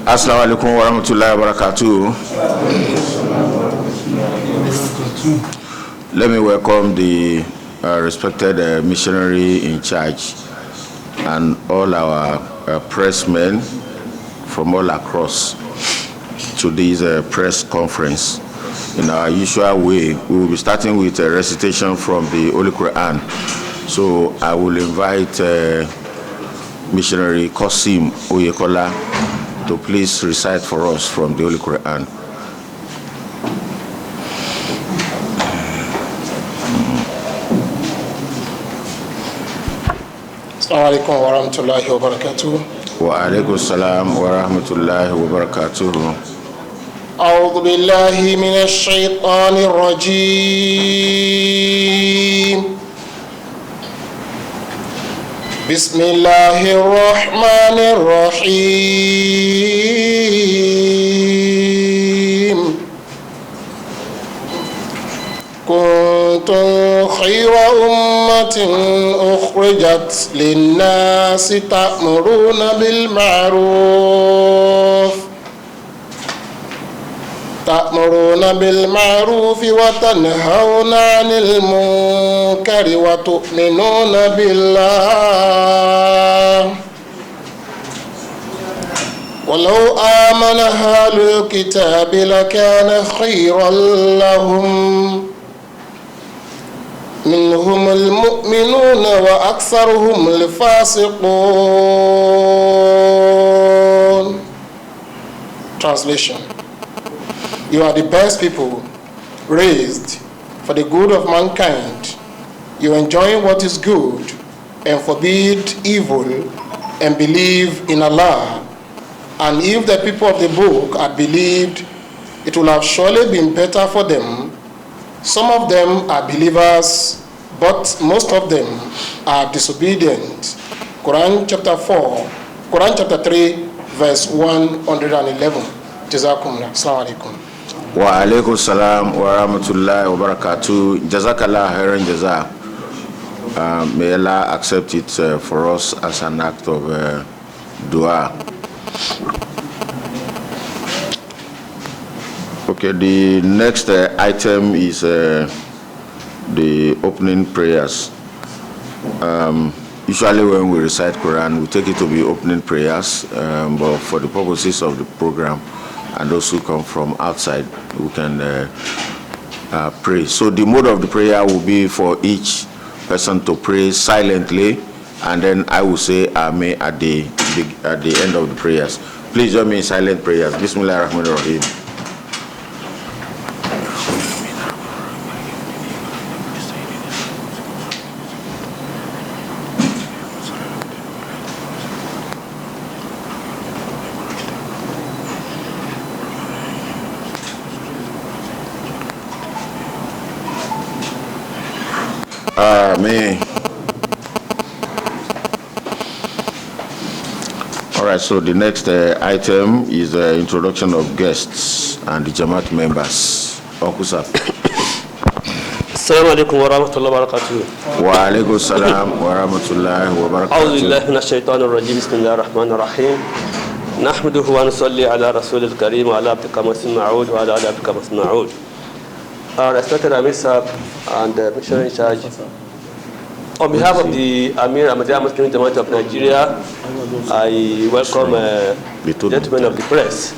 Assalamu alaikum wa rahmatullahi wa barakatuh. Let me welcome the respected missionary in charge and all our pressmen from all across to this press conference. In our usual way, we will be starting with a recitation from the Holy Quran. So I will invite missionary Kosim Oyekola to please recite for us from the Holy Quran. Assalamu alaikum wa rahmatullahi wa barakatuh. Wa alaikum salam wa rahmatullahi wa barakatuh. أعوذ بالله من الشيطان الرجيم. بسم الله الرحمن الرحيم. كنتم خير أمة أخرجت للناس تأمرون بالمعروف وتنهون عن المنكر وتؤمنون بالله ولو آمن أهل الكتاب لكان خيرا لهم منهم المؤمنون وأكثرهم الفاسقون. Translation. You are the best people raised for the good of mankind. You enjoy what is good and forbid evil and believe in Allah. And if the people of the book had believed, it would have surely been better for them. Some of them are believers, but most of them are disobedient. Quran chapter 3, verse 111. Jazakumullah. Assalamu alaikum. Wa alaikum salam wa rahmatullahi wa barakatuh. Jazakallah khairan jaza. May Allah accept it for us as an act of dua. Okay, the next item is the opening prayers. Usually when we recite Quran, we take it to be opening prayers, but for the purposes of the program and those who come from outside, we can pray. So the mode of the prayer will be for each person to pray silently, and then I will say Amir at the end of the prayers. Please join me in silent prayers. Bismillahirrahmanirrahim. Amen. All right, so the next item is the introduction of guests and the Jamaat members. Okusa. Assalamu alaikum wa rahmatullahi wa barakatuh. Wa alaikum salam wa rahmatullahi wa barakatuh. A'udhu billahi minash shaitanir rajim. Bismillahir rahmanir rahim. Nahmaduhu wa nusalli ala rasulil kareem wa ala abdika masna'ud wa ala abdika masna'ud. Respected Amir Sahib and the missionary in charge, on behalf of the Amir Ahmadiyya Muslim Jamaat of Nigeria, I welcome the gentlemen of the press.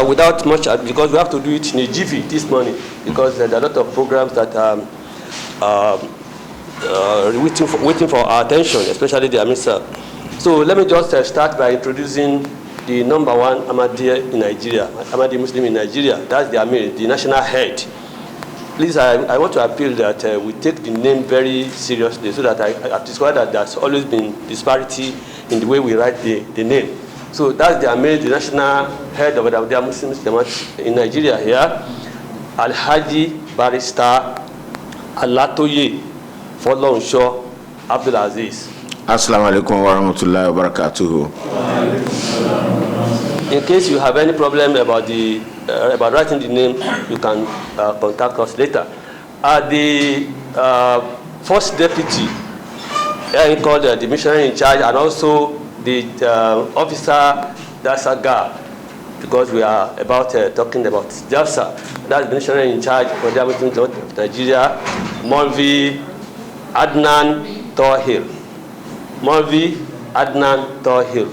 Without much, because we have to do it in a jiffy this morning, because there are a lot of programs that are waiting for our attention, especially the Amir Sahib. So let me just start by introducing the number one Ahmadiyya in Nigeria, Ahmadiyya Muslim in Nigeria. That's the Amir, the national head. Please, I want to appeal that we take the name very seriously, so that I discovered that there's always been disparity in the way we write the name. So that's the Amir, the national head of the Muslims in Nigeria here, Alhaji Barrister Alatoye Folorunso Azeez. Assalamu alaikum wa rahmatullahi wa barakatuh. In case you have any problem about writing the name, you can contact us later. The first deputy, called the missionary in charge, and also the officer, that's a guy, because we are about talking about Jalsa. That's the missionary in charge for the Muslims of Nigeria, Molvi Adnan Tohir. Molvi Adnan Tohir.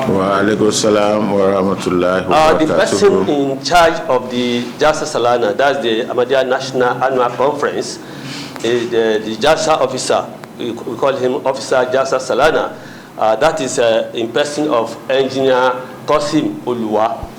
Wa alaikum salam wa rahmatullahi wa The barakatuh. person in charge of the Jalsa Salana, that's the Ahmadiyya National Annual Conference, is the Jalsa officer. We call him Officer Jalsa Salana. That is in person of Engineer Qasim Oluwa.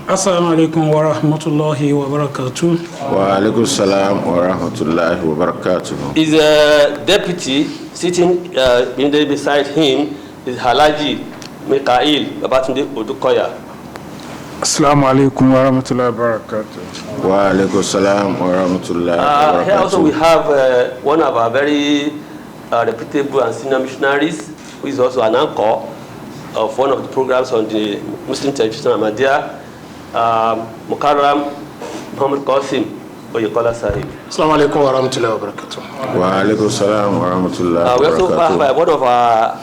Assalamu alaikum wa rahmatullahi wa barakatuh. Wa alaikum salam wa rahmatullahi wa barakatuh. Is a deputy sitting immediately beside him is Halaji Mikael Babatunde Odukoya. Assalamu alaikum wa rahmatullahi wa barakatuh. Wa alaikum salam wa rahmatullahi wa Here also we barakatuh. have one of our very reputable and senior missionaries, who is also an anchor of one of the programs on the Muslim television Ahmadiyya, Mukarram Muhammad Qasim Oyekola Sahib. Assalamu alaikum wa rahmatullahi wa barakatuh. Wa alaikum salam wa rahmatullahi wa We also have barakatuh. one of our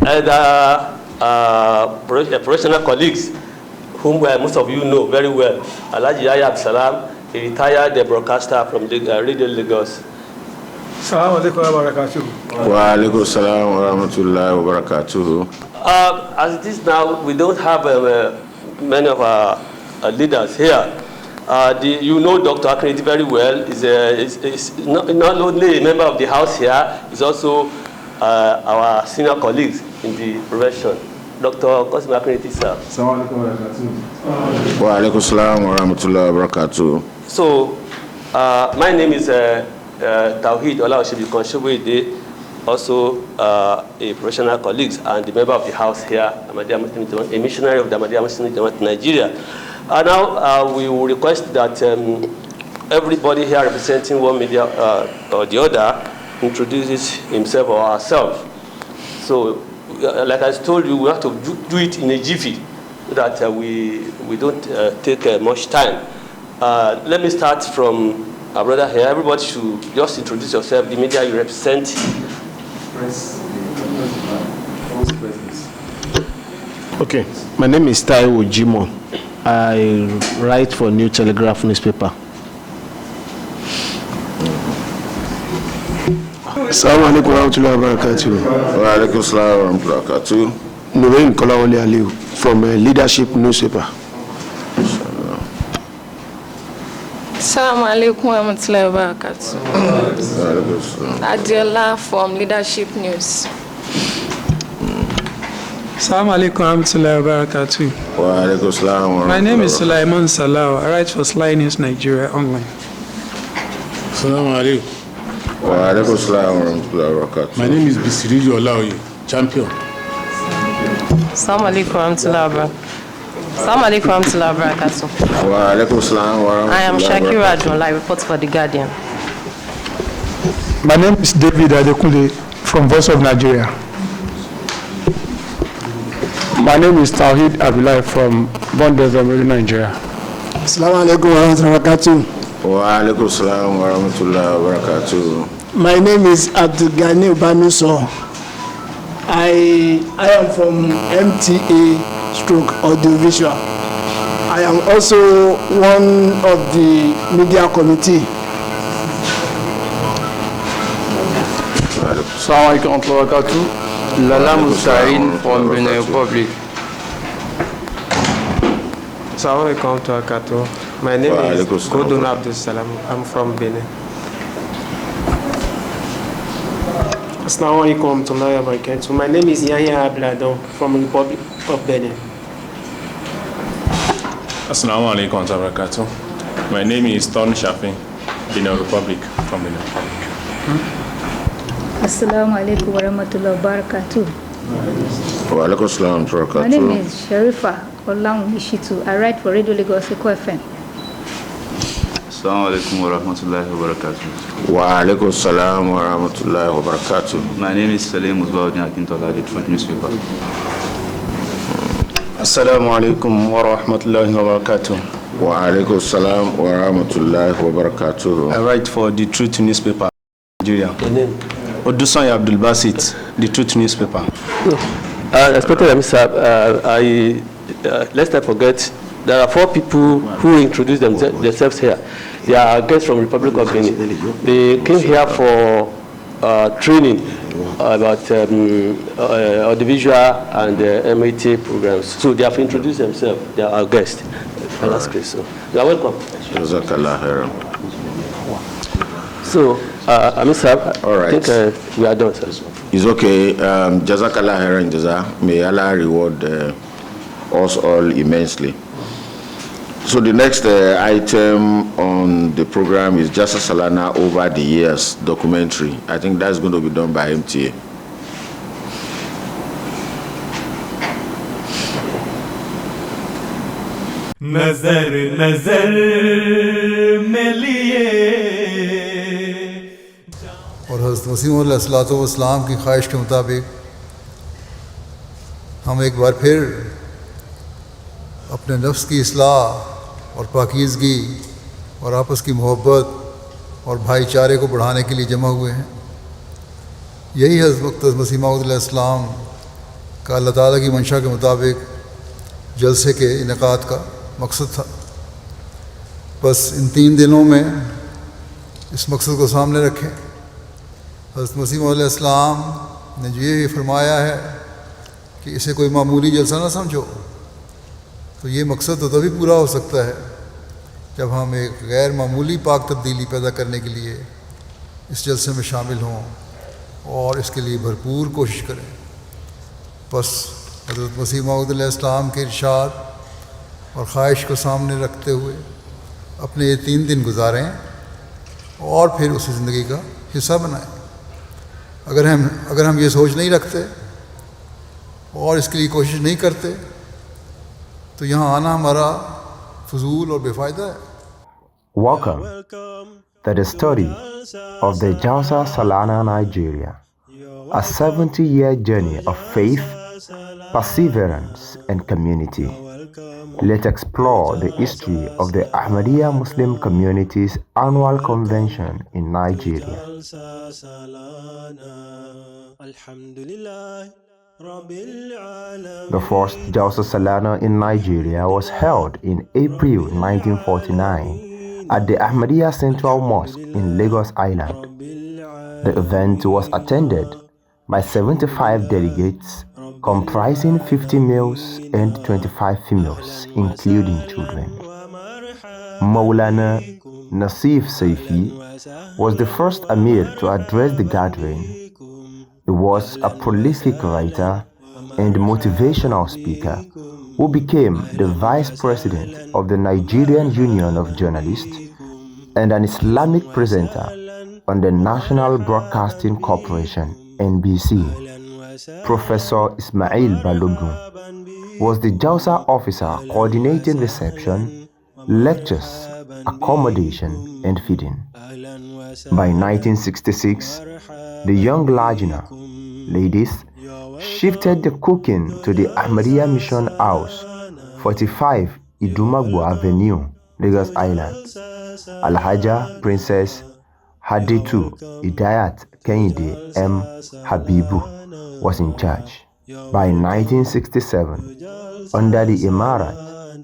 other professional colleagues, whom most of you know very well, Alhaji Yahya Absalam, a retired broadcaster from Radio Lagos. Assalamu alaikum wa barakatuh. Wa alaikum salam wa rahmatullahi wa barakatuh. As it is now, we don't have many of our leaders here. You know Dr. Akinriti very well. Is not only a member of the house here, he's also our senior colleagues in the profession. Dr. Qasim Akinriti, sir. Assalamu alaikum wa barakatuh. Wa alaikum salam wa rahmatullahi wa barakatuh. So, my name is Tawhid Olaoshibi Konshobode, also a professional colleague and a member of the house here, Ahmadiyya Muslim Jamaat, a missionary of the Ahmadiyya Muslim Jamaat Nigeria. And now we will request that everybody here representing one media or the other introduces himself or herself. So, like I told you, we have to do it in a jiffy so that we don't take much time. Let me start from our brother here. Everybody should just introduce yourself, the media you represent. Okay, my name is Taiwo Jimo. I write for New Telegraph newspaper. Assalamu alaikum wa rahmatullahi wa barakatuh. Wa alaikum salam wa rahmatullahi wa barakatuh. Nurein Kolawole Aliu from Leadership newspaper. Assalamu alaikum wa rahmatullahi wa barakatuh. Wa alaikum salam. Adiola from Leadership News. Assalamu alaikum wa rahmatullahi wa barakatuh. Wa alaikum salam wa rahmatullahi wa barakatuh. My name is Sulaiman Salau. I write for Sly News Nigeria online. Assalamu alaikum. Wa alaikum salam wa rahmatullahi wa barakatuh. My name is Bisiriju Olaoye, champion. Assalamu alaikum wa rahmatullahi wa barakatuh. Assalamu alaikum wa rahmatullahi wa barakatuh. Wa alaikum salam wa rahmatullahi I am wa Shakira barakatuh. Adun, I report for The Guardian. My name is David Adekunle from Voice of Nigeria. My name is Tawhid Abdullahi from Bonders of Nigeria. Assalamu alaikum wa rahmatullahi wa barakatuh. Wa alaikum salam wa rahmatullahi wa barakatuh. My name is Abdulgani Banuso. I am from MTA stroke audiovisual. I am also one of the media committee. Assalamu alaikum wa rahmatullahi wa barakatuh. Lala Mustahin from Benin Republic. Assalamu alaikum wa rahmatullahi wa barakatuh. My name is Godun Abdul Salam. I'm from Benin. Assalamu alaikum wa rahmatullahi wa barakatuh. My name is Yahya Abladon from the Republic of Benin. Assalamu alaikum wa rahmatullahi wa barakatuh. My name is Ton Shafi, Benin Republic, from Benin Republic. Assalamu alaikum wa rahmatullahi wa barakatuh. Wa alaikum salam wa My name barakatuh. is Sharifa Olang Ishitu. I write for Radio Lagos Eko FM. Assalamu alaikum wa rahmatullahi wa barakatuh. Wa alaikum salam wa rahmatullahi wa barakatuh. My name is Salim Musbaudin Akintola, the Trent newspaper. Assalamu alaikum wa rahmatullahi wa barakatuh. Wa alaikum salam wa rahmatullahi wa barakatuh. I write for the Truth newspaper, Nigeria. Odusanya Abdul Basit, the Truth newspaper. Respected Amir Sahib, let's not forget, there are 4 people who introduced themselves here. They are guests from Republic of Benin. They came here for training about audiovisual and MAT programs. So they have introduced themselves. They are our guests. So you are welcome. So, Amir Sahib, I think we are done, sir. It's okay. Jazakallah khairan jaza. May Allah reward us all immensely. So the next item on the program is Jalsa Salana Over the Years documentary. I think that's going to be done by MTA. नजर नजर में लिए और हज़रत मसीह अलैहिस्सलाम की ख्वाहिश के मुताबिक हम एक बार फिर अपने नफ्स की इस्लाह और पाकीज़गी और आपस की मोहब्बत और भाईचारे को बढ़ाने के लिए जमा हुए हैं। यही हज़रत मसीह अलैहिस्सलाम का अल्लाह ताला की मंशा के मुताबिक जलसे के इनेकाद का मकसद था। बस इन 3 दिनों में इस मकसद को सामने रखें। हज़रत मसीह अलैहिस्सलाम ने ये फरमाया है कि इसे कोई मामूली जलसा ना समझो। तो ये मकसद तो तभी पूरा हो सकता है जब हम एक गैर मामूली पाक तब्दीली पैदा करने के लिए इस जलसे में शामिल हों और इसके लिए भरपूर कोशिश करें। बस हज़रत मसीह अलैहिस्सलाम के इरशाद और ख्वाहिश को सामने रखते हुए अपने ये 3 दिन गुजारें और फिर उसे ज़िंदगी का हिस्सा बनाएं। अगर हम ये सोच नहीं रखते और इसके लिए कोशिश नहीं करते तो यहाँ आना हमारा फजूल और बेफायदा है। Welcome to the story of the Jalsa Salana, Nigeria, a 70-year journey of faith, perseverance, and community. Let's explore the history of the Ahmadiyya Muslim community's annual convention in Nigeria. The first Jalsa Salana in Nigeria was held in April 1949 at the Ahmadiyya Central Mosque in Lagos Island. The event was attended by 75 delegates comprising 50 males and 25 females, including children. Maulana Nasif Saifi was the first Amir to address the gathering. He was a prolific writer and motivational speaker who became the vice president of the Nigerian Union of Journalists and an Islamic presenter on the National Broadcasting Corporation, NBC. Professor Ismail Balogun was the Jalsa officer coordinating reception, lectures, accommodation, and feeding. By 1966, the young Lajna, ladies, shifted the cooking to the Ahmadiyya Mission House, 45 Idumagbo Avenue, Lagos Island. Alhaja Princess Haditu Idayat Kehinde M. Habibu was in charge. By 1967, under the Imarat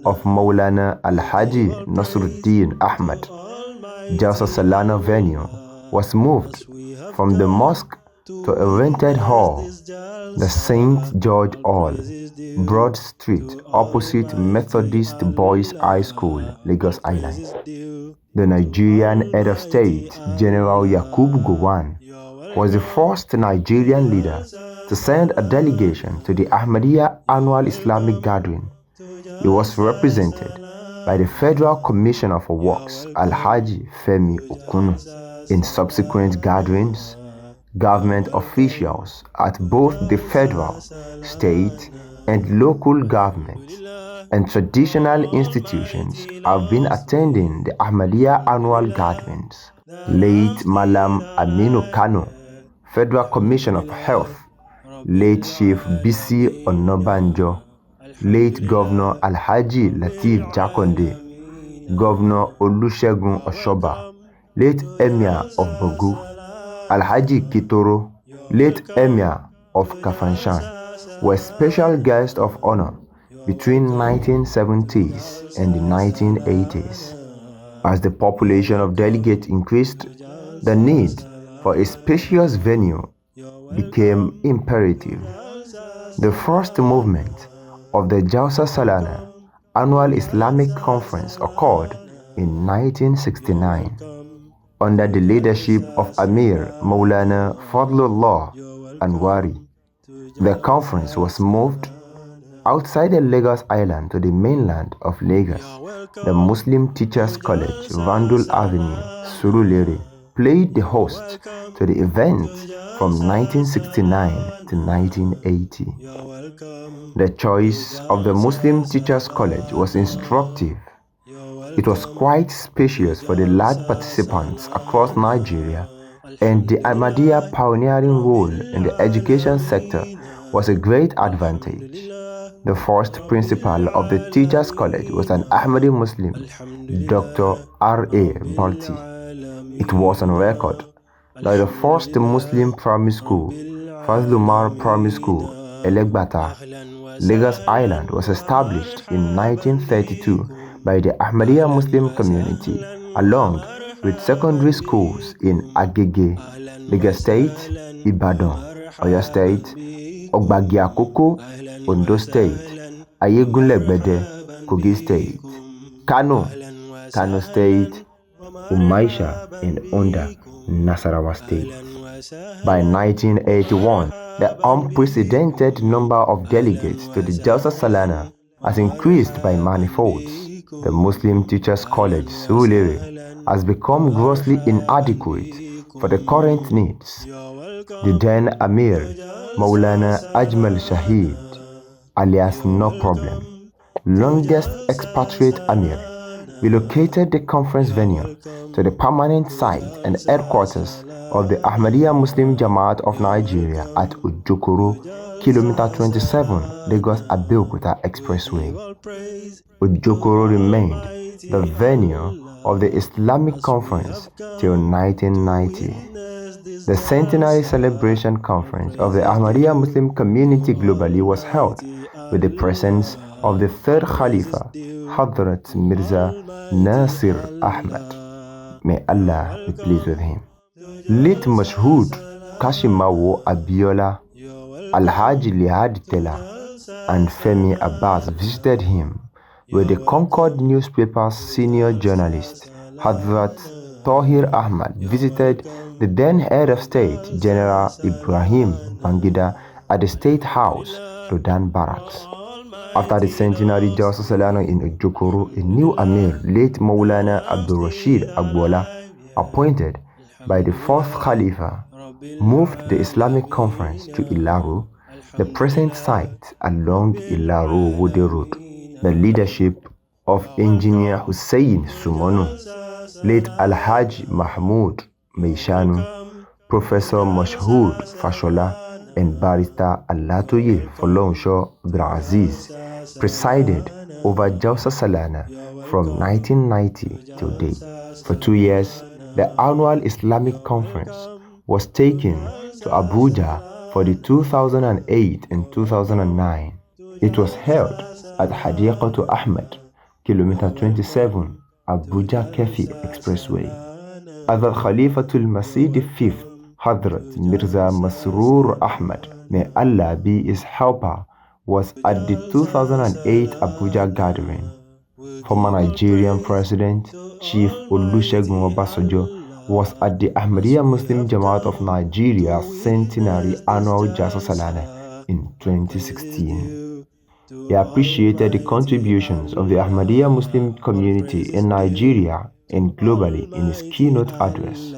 of Maulana Al-Haji Nasruddin Ahmad, Jalsa Salana venue was moved from the mosque to a rented hall, the St. George Hall, Broad Street, opposite Methodist Boys High School, Lagos Island. The Nigerian head of state, General Yakubu Gowon, was the first Nigerian leader to send a delegation to the Ahmadiyya annual Islamic gathering. He was represented by the Federal Commissioner for Works, Alhaji Femi Okunu. In subsequent gatherings, government officials at both the federal, state, and local governments and traditional institutions have been attending the Ahmadiyya annual gatherings. Late Malam Aminu Kano, Federal Commissioner of Health, late Chief Bisi Onobanjo, late Governor Alhaji Lateef Jakonde, Governor Olusegun Oshoba, late Emir of Bogu, Alhaji Kitoro, late Emir of Kafanchan, were special guests of honor between 1970s and the 1980s. As the population of delegates increased, the need for a spacious venue became imperative. The first movement of the Jalsa Salana annual Islamic conference occurred in 1969 under the leadership of Amir Maulana Fadlullah Anwari. The conference was moved outside the Lagos Island to the mainland of Lagos. The Muslim Teachers College, Vandul Avenue, Surulere, played the host to the event from 1969 to 1980. The choice of the Muslim Teachers College was instructive. It was quite spacious for the large participants across Nigeria, and the Ahmadiyya pioneering role in the education sector was a great advantage. The first principal of the Teachers College was an Ahmadi Muslim, Dr. R.A. Balti. It was on record that the first Muslim primary school, Fazlumar Primary School, Elegbata, Lagos Island, was established in 1932 by the Ahmadiyya Muslim community, along with secondary schools in Agege, Lagos State, Ibadan, Oyo State, Ogbagiakoko, Ondo State, Ayegunlegbede, Kogi State, Kano, Kano State, Umaisha, and Onda, Nasarawa State. By 1981, the unprecedented number of delegates to the Jalsa Salana has increased by manifolds. The Muslim Teachers College, Surulere, has become grossly inadequate for the current needs. The then Amir, Maulana Ajmal Shahid, alias No Problem, longest expatriate Amir, relocated the conference venue to the permanent site and headquarters of the Ahmadiyya Muslim Jamaat of Nigeria at Ojokoro, Kilometer 27, Lagos Abeokuta Expressway. Ojokoro remained the venue of the Islamic Conference till 1990. The Centenary Celebration Conference of the Ahmadiyya Muslim community globally was held with the presence of the third Khalifa, Hadrat Mirza Nasir Ahmad. May Allah be pleased with him. Late Mashhood Kashimawo Abiola, Alhaji Lihad Tela, and Femi Abbas visited him, with the Concord newspaper's senior journalist, Hadrat Tahir Ahmad, visited the then head of state, General Ibrahim Bangida, at the State House, Rodan Barracks. After the centenary Jalsa Salana in Ojokoro, a new Amir, late Maulana Abdul Rashid Agbola, appointed by the fourth Khalifa, moved the Islamic conference to Ilaro, the present site along Ilaro Owode Road. The leadership of Engineer Hussein Sumonu, late Alhaji Mahmoud Meishanu, Professor Mashhood Fashola, and Barrister Alatoye Folorunso Azeez presided over Jalsa Salana from 1990 till date. For 2 years, the annual Islamic conference was taken to Abuja for the 2008 and 2009. It was held at Hadiqatu Ahmed, Kilometer 27, Abuja Kefi Expressway. Other Khalifatul Masih V, Hadrat Mirza Masroor Ahmad, may Allah be his helper, was at the 2008 Abuja gathering. Former Nigerian President Chief Olusegun Obasanjo was at the Ahmadiyya Muslim Jamaat of Nigeria's centenary annual Jalsa Salana in 2016. He appreciated the contributions of the Ahmadiyya Muslim community in Nigeria and globally in his keynote address.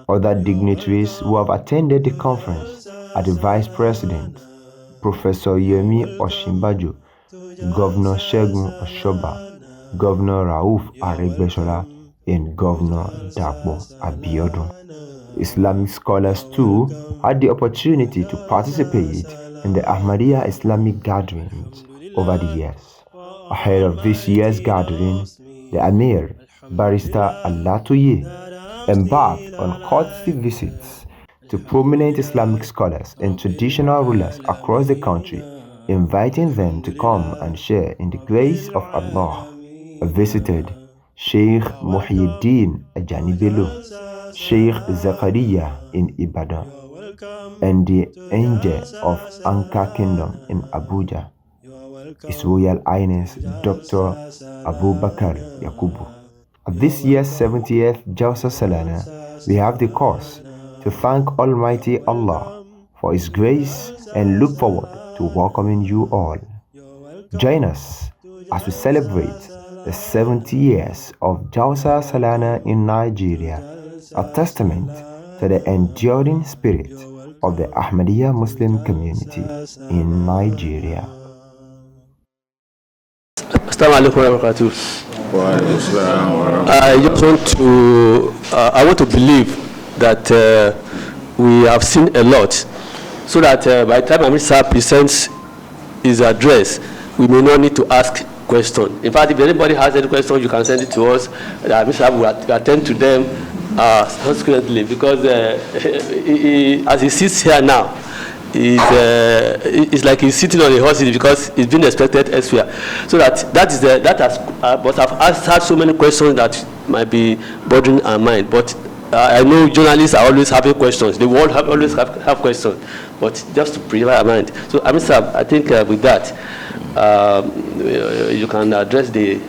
Other dignitaries who have attended the conference are the Vice President, Professor Yemi Osinbajo, Governor Segun Oshoba, Governor Rauf Aregbesola, and Governor Dapo Abiodun. Islamic scholars too had the opportunity to participate in the Ahmadiyya Islamic gatherings over the years. Ahead of this year's gathering, the Amir, Barrister Alatoye, embarked on courtesy visits to prominent Islamic scholars and traditional rulers across the country, inviting them to come and share in the grace of Allah. Visited Sheikh Muhyiddin Ajani Bello, Sheikh Zakaria in Ibadan, and the Angel of Anka Kingdom in Abuja, His Royal Highness Dr. Abubakar Yakubu. At this year's 70th Jalsa Salana, we have the cause to thank Almighty Allah for His grace and look forward to welcoming you all. Join us as we celebrate the 70 years of Jalsa Salana in Nigeria, a testament to the enduring spirit of the Ahmadiyya Muslim community in Nigeria. Assalamu alaikum wa barakatuh. I just want to, I want to believe that we have seen a lot, so that by the time Amir Sahib presents his address, we may not need to ask questions. In fact, if anybody has any questions, you can send it to us. Amir Sahib will attend to them subsequently, because as he sits here now, it's like he's sitting on a horse because he's been expected elsewhere. So that has but I've had so many questions that might be bothering our mind. But I know journalists are always having questions. The world always have questions, but just to prepare our mind. So Amir Sahib, I think with that you can address the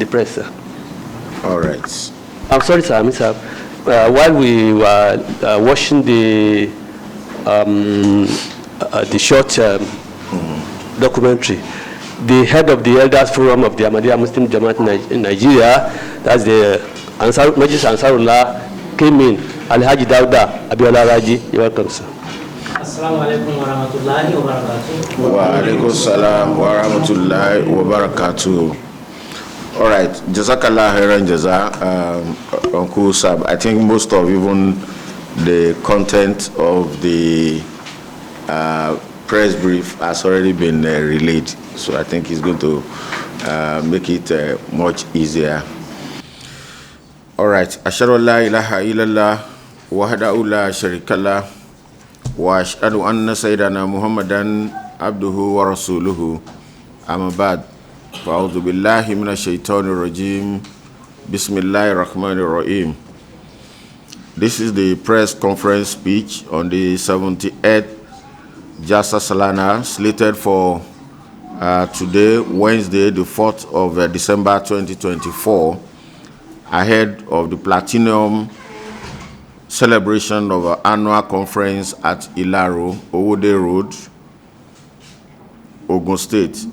press. All right. I'm sorry, sir, Amir Sahib. While we were watching the short documentary, the head of the Elders Forum of the Ahmadiyya Muslim Jamaat in Nigeria, that's the Majlis Ansarullah, came in. Alhaji Dauda Abiola Raji, you're welcome, sir. Assalamu alaikum wa rahmatullahi wa barakatuh. Wa alaikum salam wa rahmatullahi wa barakatuh. All right, Jazakallah khairan jaza, Uncle Sahib. I think most of even the content of the press brief has already been relayed, so I think it's going to make it much easier. All right, ashhadu an la ilaha illallah wahdahu la sharika lah wa ashhadu anna sayyidana Muhammadan abduhu wa rasuluhu, amma ba'd. Fa'udhu billahi minash shaitanir rajim. Bismillahir rahmanir rahim. This is the press conference speech on the 78th Jalsa Salana, slated for today, Wednesday, the 4th of December 2024, ahead of the Platinum celebration of our annual conference at Ilaro, Owode Road, Ogun State,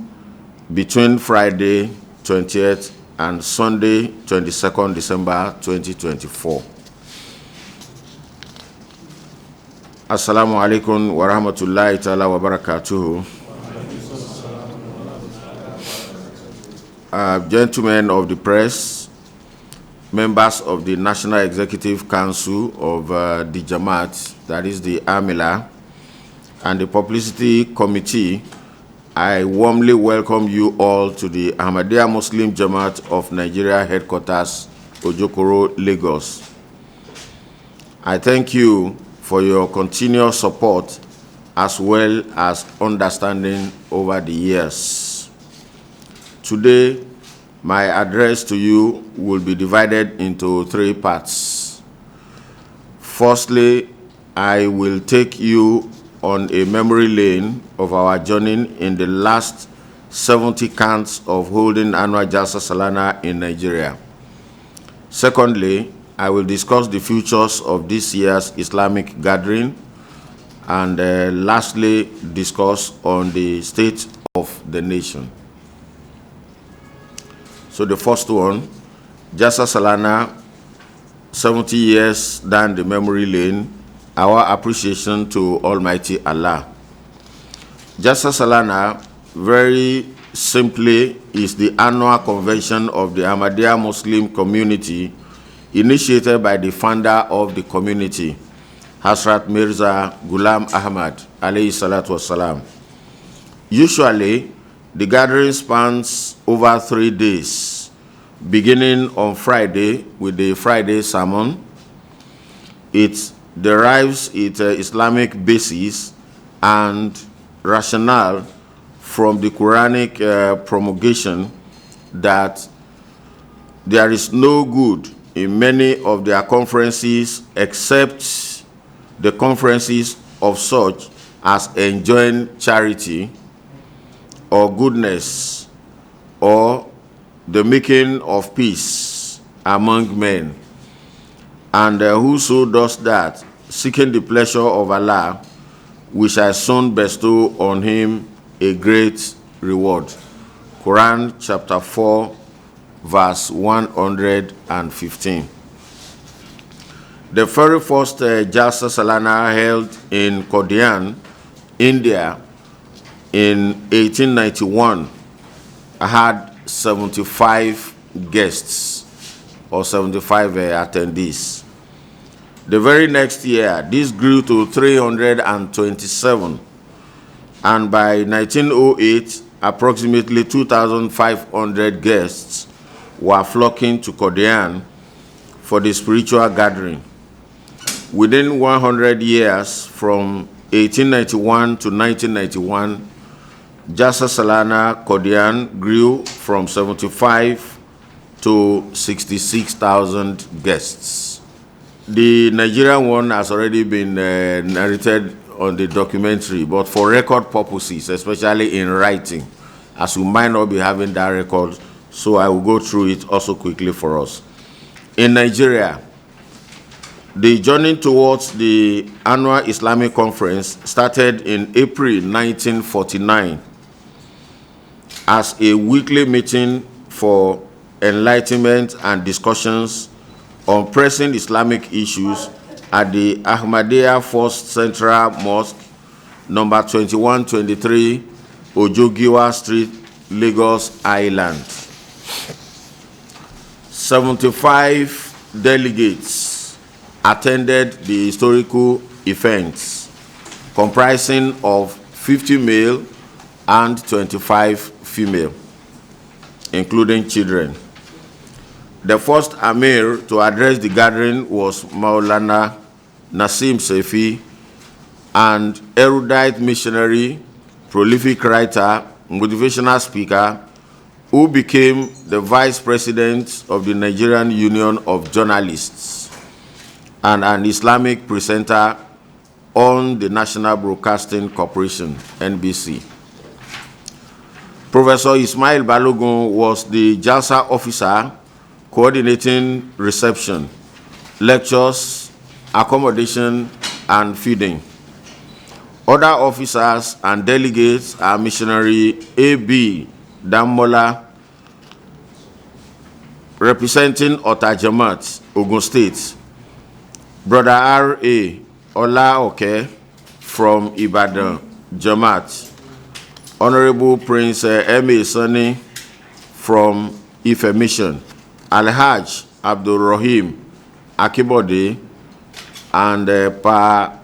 between Friday 20th and Sunday 22nd December 2024. Assalamu alaikum wa rahmatullahi ta'ala wa barakatuhu. Gentlemen of the press, members of the National Executive Council of the Jamaat, that is the Amila, and the Publicity Committee, I warmly welcome you all to the Ahmadiyya Muslim Jamaat of Nigeria headquarters, Ojokoro, Lagos. I thank you for your continuous support as well as understanding over the years. Today, my address to you will be divided into three parts. Firstly, I will take you on a memory lane of our journey in the last 70 counts of holding annual Jalsa Salana in Nigeria. Secondly, I will discuss the futures of this year's Islamic gathering, and lastly, discuss on the state of the nation. So the first one, Jalsa Salana, 70 years down the memory lane, our appreciation to Almighty Allah. Jalsa Salana, very simply, is the annual convention of the Ahmadiyya Muslim community initiated by the founder of the community, Hazrat Mirza Ghulam Ahmad, alayhi salatu wassalam. Usually, the gathering spans over 3 days, beginning on Friday with the Friday sermon. It derives its Islamic basis and rationale from the Quranic promulgation that there is no good in many of their conferences except the conferences of such as enjoin charity or goodness or the making of peace among men. And whoso does that, seeking the pleasure of Allah, we shall soon bestow on him a great reward. Quran chapter 4, verse 115. The very first Jalsa Salana held in Kodian, India, in 1891, had 75 guests or 75 attendees. The very next year, this grew to 327, and by 1908, approximately 2,500 guests were flocking to Kodian for the spiritual gathering. Within 100 years, from 1891 to 1991, Jalsa Salana Kodian grew from 75 to 66,000 guests. The Nigerian one has already been narrated on the documentary, but for record purposes, especially in writing, as we might not be having that record, so I will go through it also quickly for us. In Nigeria, the journey towards the annual Islamic conference started in April 1949 as a weekly meeting for enlightenment and discussions on pressing Islamic issues at the Ahmadiyya First Central Mosque, number 2123, Ojogiwa Street, Lagos Island. 75 delegates attended the historical events, comprising of 50 male and 25 female, including children. The first Amir to address the gathering was Maulana Nasim Sefi, an erudite missionary, prolific writer, motivational speaker, who became the vice president of the Nigerian Union of Journalists and an Islamic presenter on the National Broadcasting Corporation, NBC. Professor Ismail Balogun was the Jalsa officer coordinating reception, lectures, accommodation, and feeding. Other officers and delegates are missionary A.B. Damola, representing Ota Jamaat, Ogun State, Brother R.A. Olaoke from Ibadan Jamaat, Honorable Prince M.A. Sani from Ife Mission, Al-Hajj Abdul Rahim Akibode, and Pa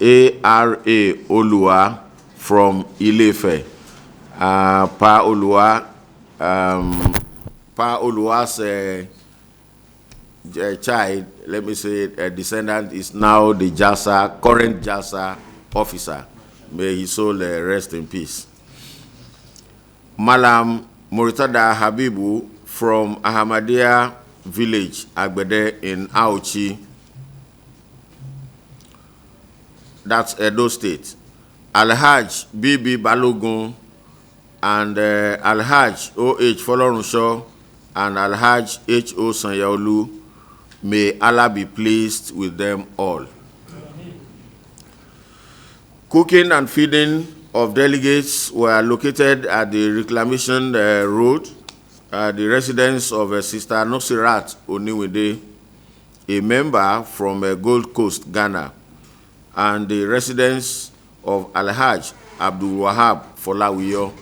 A.R.A. Olua from Ilefe. Pa Oluwa's child, let me say, a descendant, is now the Jalsa, current Jalsa officer. May his soul rest in peace. Malam Muritada Habibu from Ahmadiyya village, Agbede in Auchi, that's Edo State. Al-Hajj B.B. Balogun and Al-Hajj O.H. Folorunso and Al-Hajj H.O. Sanyaolu, may Allah be pleased with them all. Cooking and feeding of delegates were located at the Reclamation Road, the residence of Sister Nosirat Oniwide, a member from Gold Coast, Ghana, and the residence of Al-Hajj Abdul Wahab Folawiyo.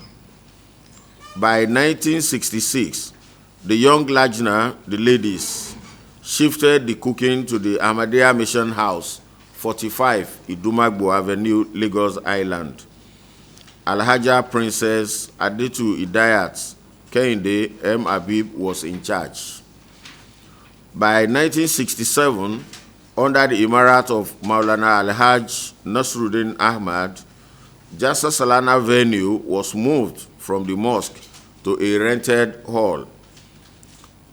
By 1966, the young Lajna, the ladies, shifted the cooking to the Ahmadiyya Mission House, 45 Idumagbo Avenue, Lagos Island. Al-Hajja Princess Adetu Idayat Kehinde M. Habib was in charge. By 1967, Under the Emirate of Maulana Al-Hajj Nasruddin Ahmad, Jalsa Salana venue was moved from the mosque to a rented hall,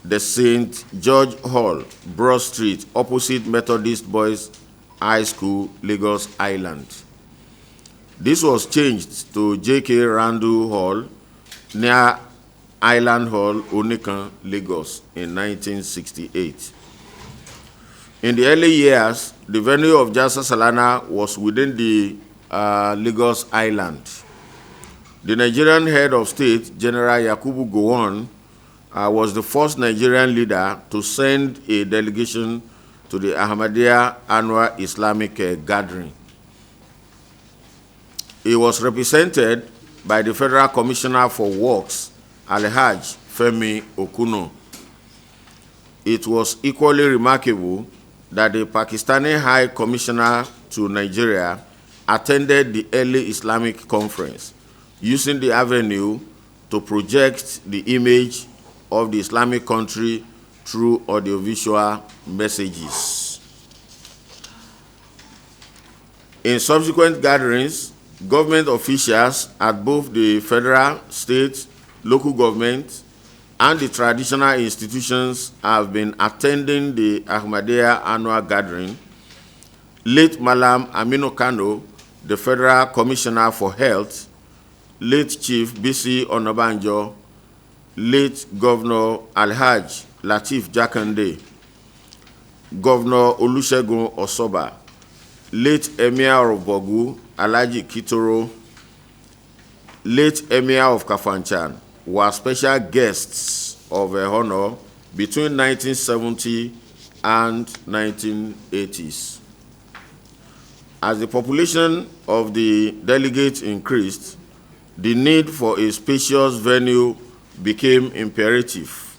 the St. George Hall, Broad Street, opposite Methodist Boys High School, Lagos Island. This was changed to J.K. Randu Hall, near Island Hall, Onikan, Lagos, in 1968. In the early years, the venue of Jalsa Salana was within the Lagos Island. The Nigerian head of state, General Yakubu Gowon, was the first Nigerian leader to send a delegation to the Ahmadiyya annual Islamic gathering. He was represented by the Federal Commissioner for Works, Al-Hajj Femi Okuno. It was equally remarkable that the Pakistani High Commissioner to Nigeria attended the early Islamic conference, using the avenue to project the image of the Islamic country through audiovisual messages. In subsequent gatherings, government officials at both the federal, state, local government, and the traditional institutions have been attending the Ahmadiyya annual gathering. Late Malam Aminu Kano, the Federal Commissioner for Health, late Chief B.C. Onabanjo, late Governor Al-Hajj Latif Jakande, Governor Olusegun Osoba, late Emir of Bogu, Alhaji Kitoro, late Emir of Kafanchan were special guests of honor between 1970 and 1980s. As the population of the delegates increased, the need for a spacious venue became imperative.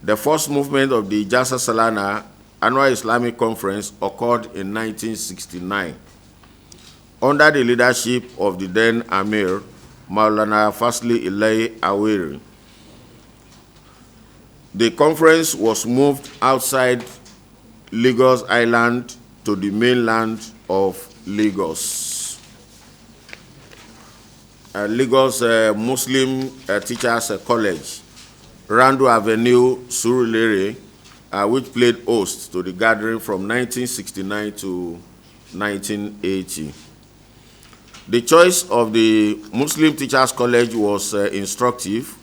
The first movement of the Jalsa Salana Annual Islamic Conference occurred in 1969 under the leadership of the then Amir, Maulana Fasli Ilai Aweri. The conference was moved outside Lagos Island to the mainland of Lagos. Lagos Muslim Teachers College, Randu Avenue, Surulere, which played host to the gathering from 1969 to 1980. The choice of the Muslim Teachers College was instructive.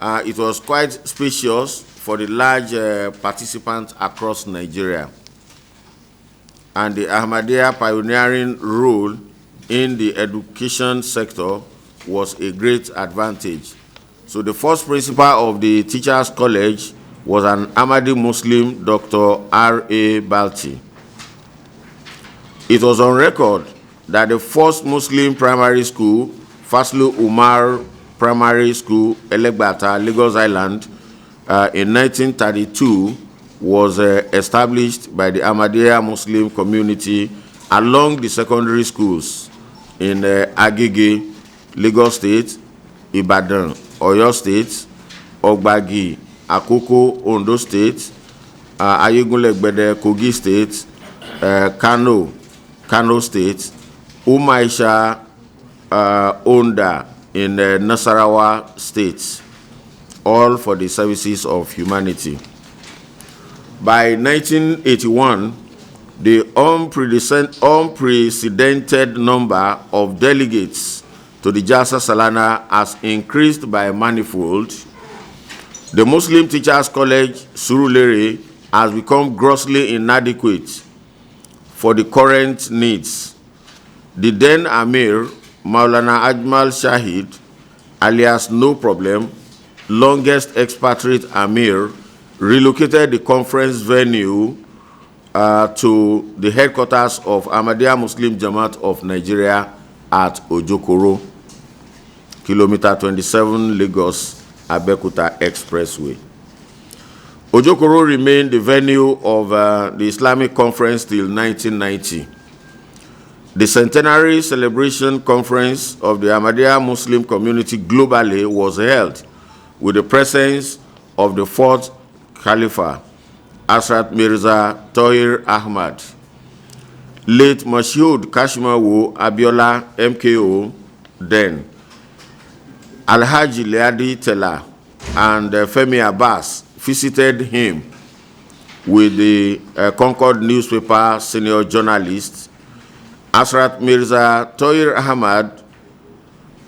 It was quite spacious for the large participants across Nigeria. And the Ahmadiyya pioneering role in the education sector was a great advantage. So the first principal of the Teachers College was an Ahmadi Muslim, Dr. R.A. Balti. It was on record that the first Muslim primary school, Faslu Umar Primary School, Elegbata, Lagos Island, in 1932, was established by the Ahmadiyya Muslim community along the secondary schools in Agege, Lagos State, Ibadan, Oyo State, Ogbagi, Akoko, Ondo State, Ayegunlegbede, Kogi State, Kano State, Umaisha, Onda in Nasarawa State, all for the services of humanity. By 1981, the unprecedented number of delegates to the Jalsa Salana has increased by manifold. The Muslim Teachers College, Surulere, has become grossly inadequate for the current needs. The then Amir, Maulana Ajmal Shahid, alias No Problem, longest expatriate Amir, relocated the conference venue to the headquarters of Ahmadiyya Muslim Jamaat of Nigeria at Ojokoro, kilometer 27, Lagos, Abeokuta Expressway. Ojokoro remained the venue of the Islamic conference till 1990. The centenary celebration conference of the Ahmadiyya Muslim community globally was held with the presence of the fourth Khalifa, Asrat Mirza Tohir Ahmad, late Mashood Kashimawo Abiola MKO, then Alhaji Leadi Tela and Femi Abbas visited him with the Concord newspaper senior journalist. Asrat Mirza Tohir Ahmad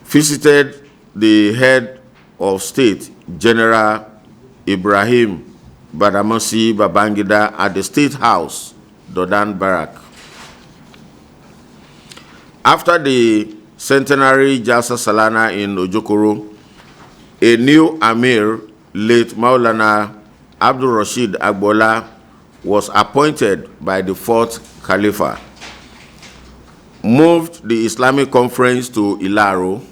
visited the head of state, General Ibrahim Badamasi Babangida, at the State House, Dodan Barrack. After the centenary Jalsa Salana in Ojokoro, a new Amir, late Maulana Abdul Rashid Agbola, was appointed by the fourth Khalifa, moved the Islamic conference to Ilaro,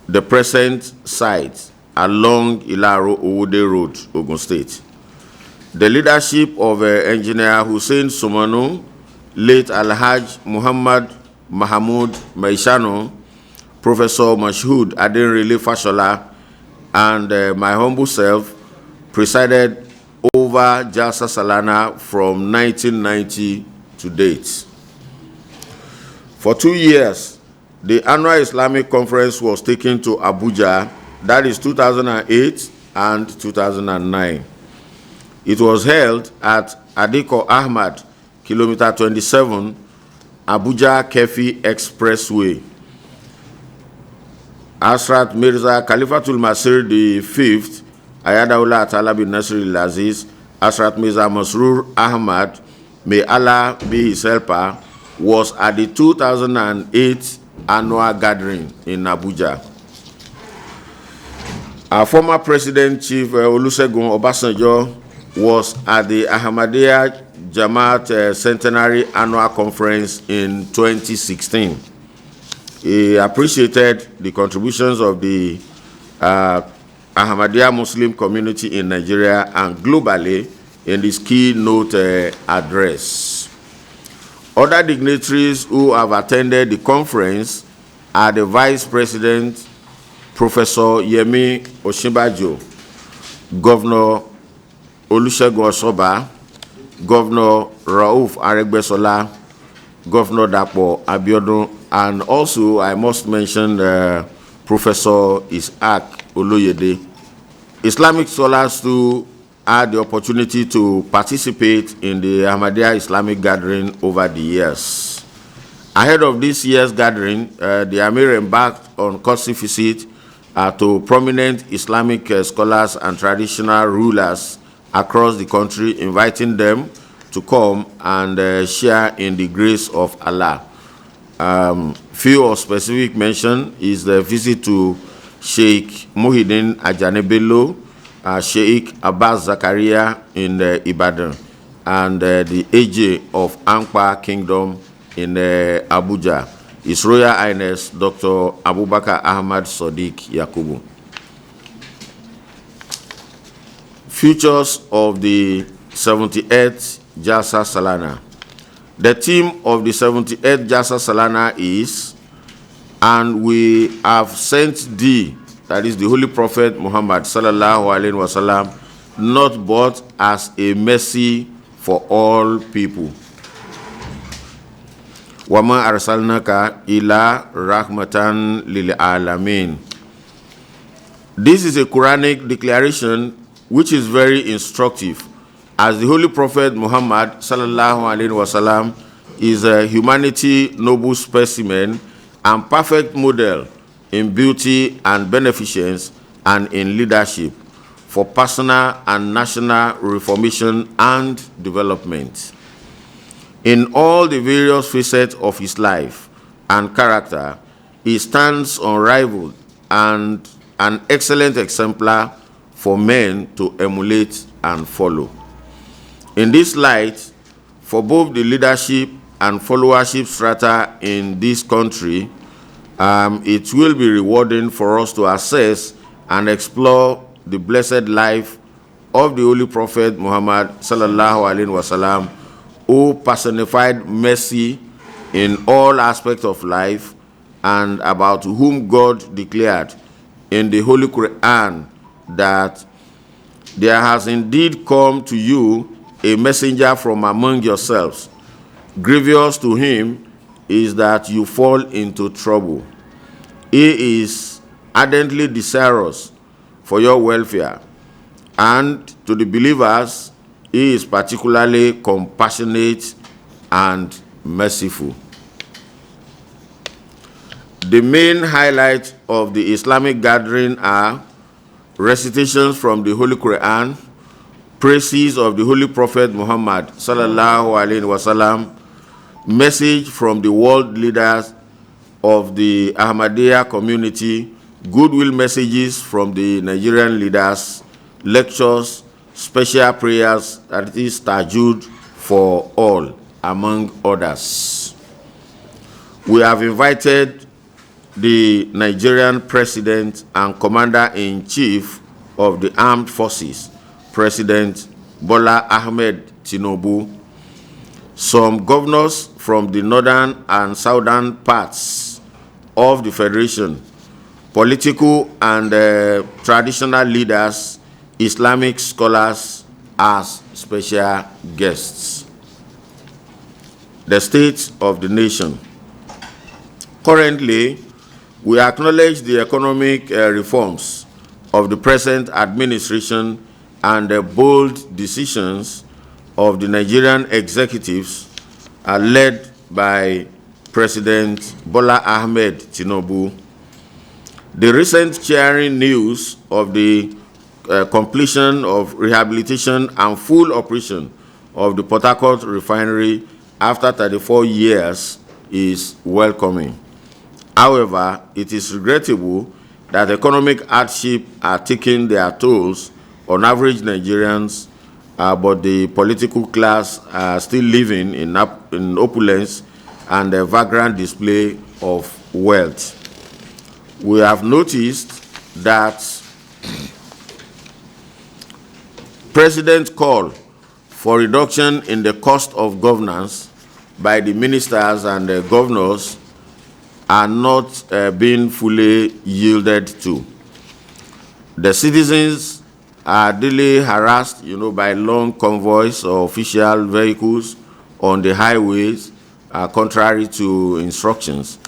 the present site along Ilaro Owode Road, Ogun State. The leadership of Engineer Hussein Sumanu, late Alhaj Muhammad Mahamud Maishano, Professor Mashhood Adenrele Fashola, and my humble self presided over Jalsa Salana from 1990 to date. For 2 years, the annual Islamic conference was taken to Abuja, that is 2008 and 2009. It was held at Adiko Ahmad, kilometer 27, Abuja Kefi Expressway. Asrat Mirza Khalifatul Masir V, Ayadaullah Atala bin Nasir Azeez, Asrat Mirza Masrur Ahmad, may Allah be his helper, was at the 2008 annual gathering in Abuja. Our former President Chief Olusegun Obasanjo was at the Ahmadiyya Jamaat Centenary Annual Conference in 2016. He appreciated the contributions of the Ahmadiyya Muslim community in Nigeria and globally in his keynote address. Other dignitaries who have attended the conference are the Vice President, Professor Yemi Osinbajo, Governor Olusegun Osoba, Governor Rauf Aregbesola, Governor Dapo Abiodun, and also I must mention Professor Isaac Oloyede. Islamic scholars too had the opportunity to participate in the Ahmadiyya Islamic gathering over the years. Ahead of this year's gathering, the Amir embarked on courtesy visit to prominent Islamic scholars and traditional rulers across the country, inviting them to come and share in the grace of Allah. Few of specific mention is the visit to Sheikh Muhyiddin Ajani Bello, Sheikh Abbas Zakaria in Ibadan, and the AJ of Ankpa Kingdom in Abuja, His Royal Highness Dr. Abubakar Ahmad Sadiq Yakubu. Features of the 78th Jalsa Salana. The theme of the 78th Jalsa Salana is, and we have sent thee, that is the Holy Prophet Muhammad sallallahu alaihi wasallam, not but as a mercy for all people. Wama arsalnaka ila rahmatan lil alamin. This is a Quranic declaration which is very instructive, as the Holy Prophet Muhammad sallallahu alaihi wasallam is a humanity noble specimen and perfect model in beauty and beneficence and in leadership for personal and national reformation and development. In all the various facets of his life and character, he stands unrivaled and an excellent exemplar for men to emulate and follow. In this light, for both the leadership and followership strata in this country, it will be rewarding for us to assess and explore the blessed life of the Holy Prophet Muhammad sallallahu alaihi wasallam, who personified mercy in all aspects of life, and about whom God declared in the Holy Quran that there has indeed come to you a messenger from among yourselves. Grievous to him is that you fall into trouble. He is ardently desirous for your welfare, and to the believers, he is particularly compassionate and merciful. The main highlights of the Islamic gathering are recitations from the Holy Quran, praises of the Holy Prophet Muhammad sallallahu alaihi wasallam, message from the world leaders of the Ahmadiyya community, goodwill messages from the Nigerian leaders, lectures, special prayers, that is tajud for all, among others. We have invited the Nigerian President and Commander-in-Chief of the Armed Forces, President Bola Ahmed Tinubu, some governors from the northern and southern parts of the Federation, political and traditional leaders, Islamic scholars as special guests. The state of the nation. Currently, we acknowledge the economic reforms of the present administration and the bold decisions of the Nigerian executives led by President Bola Ahmed Tinubu. The recent cheering news of the completion of rehabilitation and full operation of the Port Harcourt refinery after 34 years is welcoming. However, it is regrettable that economic hardship are taking their tolls on average Nigerians, but the political class are still living in opulence and a vagrant display of wealth. We have noticed that President's call for reduction in the cost of governance by the ministers and the governors are not being fully yielded to. The citizens are daily harassed, by long convoys or official vehicles on the highways, contrary to instructions.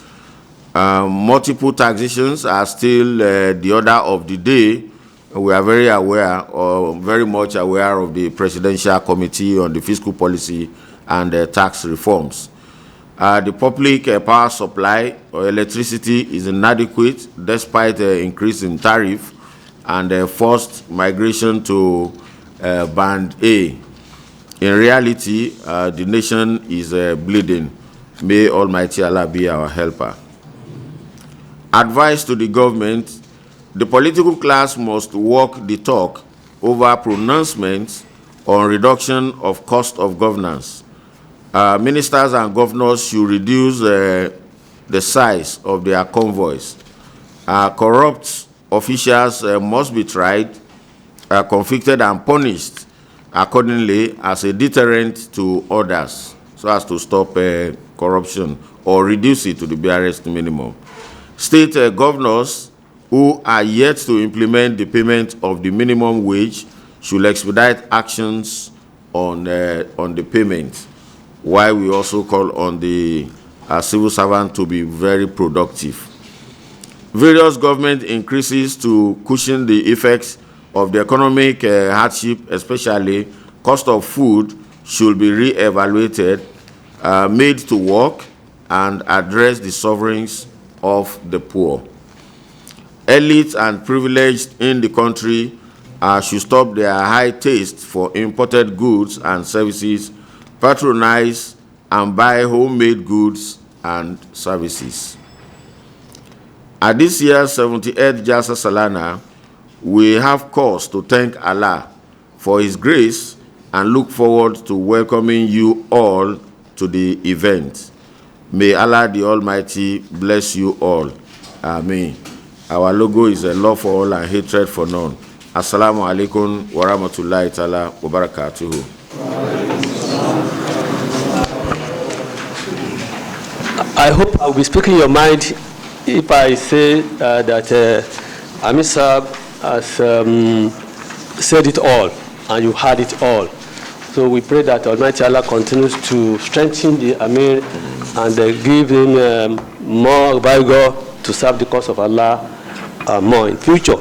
Multiple taxations are still the order of the day. We are very aware, or very much aware, of the Presidential Committee on the Fiscal Policy and Tax Reforms. The public power supply or electricity is inadequate despite the increase in tariff and forced migration to Band A. In reality, the nation is bleeding. May Almighty Allah be our helper. Advice to the government: the political class must walk the talk over pronouncements on reduction of cost of governance. Ministers and governors should reduce the size of their convoys. Corrupt officials must be tried, convicted, and punished accordingly as a deterrent to others, so as to stop corruption or reduce it to the barest minimum. State governors who are yet to implement the payment of the minimum wage should expedite actions on the payment, while we also call on the civil servant to be very productive. Various government increases to cushion the effects of the economic hardship, especially cost of food, should be re-evaluated, made to work, and address the sufferings of the poor. Elites and privileged in the country should stop their high taste for imported goods and services, patronize and buy homemade goods and services. At this year's 78th Jalsa Salana, we have cause to thank Allah for His grace and look forward to welcoming you all to the event. May Allah the Almighty bless you all. Amen. Our logo is a love for all and hatred for none. Assalamu alaikum wa rahmatullahi ta'ala wa barakatuhu. I hope I'll be speaking your mind if I say that Amir Sahib has said it all, and you heard it all. So we pray that Almighty Allah continues to strengthen the Amir and give him more vigor to serve the cause of Allah more in future.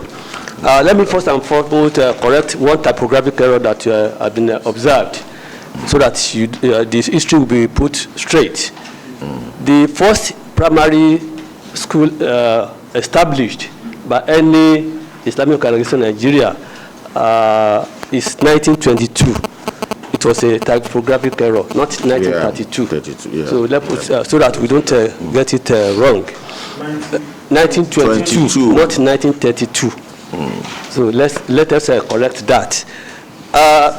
Let me first and foremost correct one typographic error that has been observed, so that this history will be put straight. The first primary school established by any Islamic organization in Nigeria is 1922. It was a typographic error, not 1932. Yeah, 32, yeah. So let's put, so that we don't get it wrong. 1922, not 1932. So let us correct that.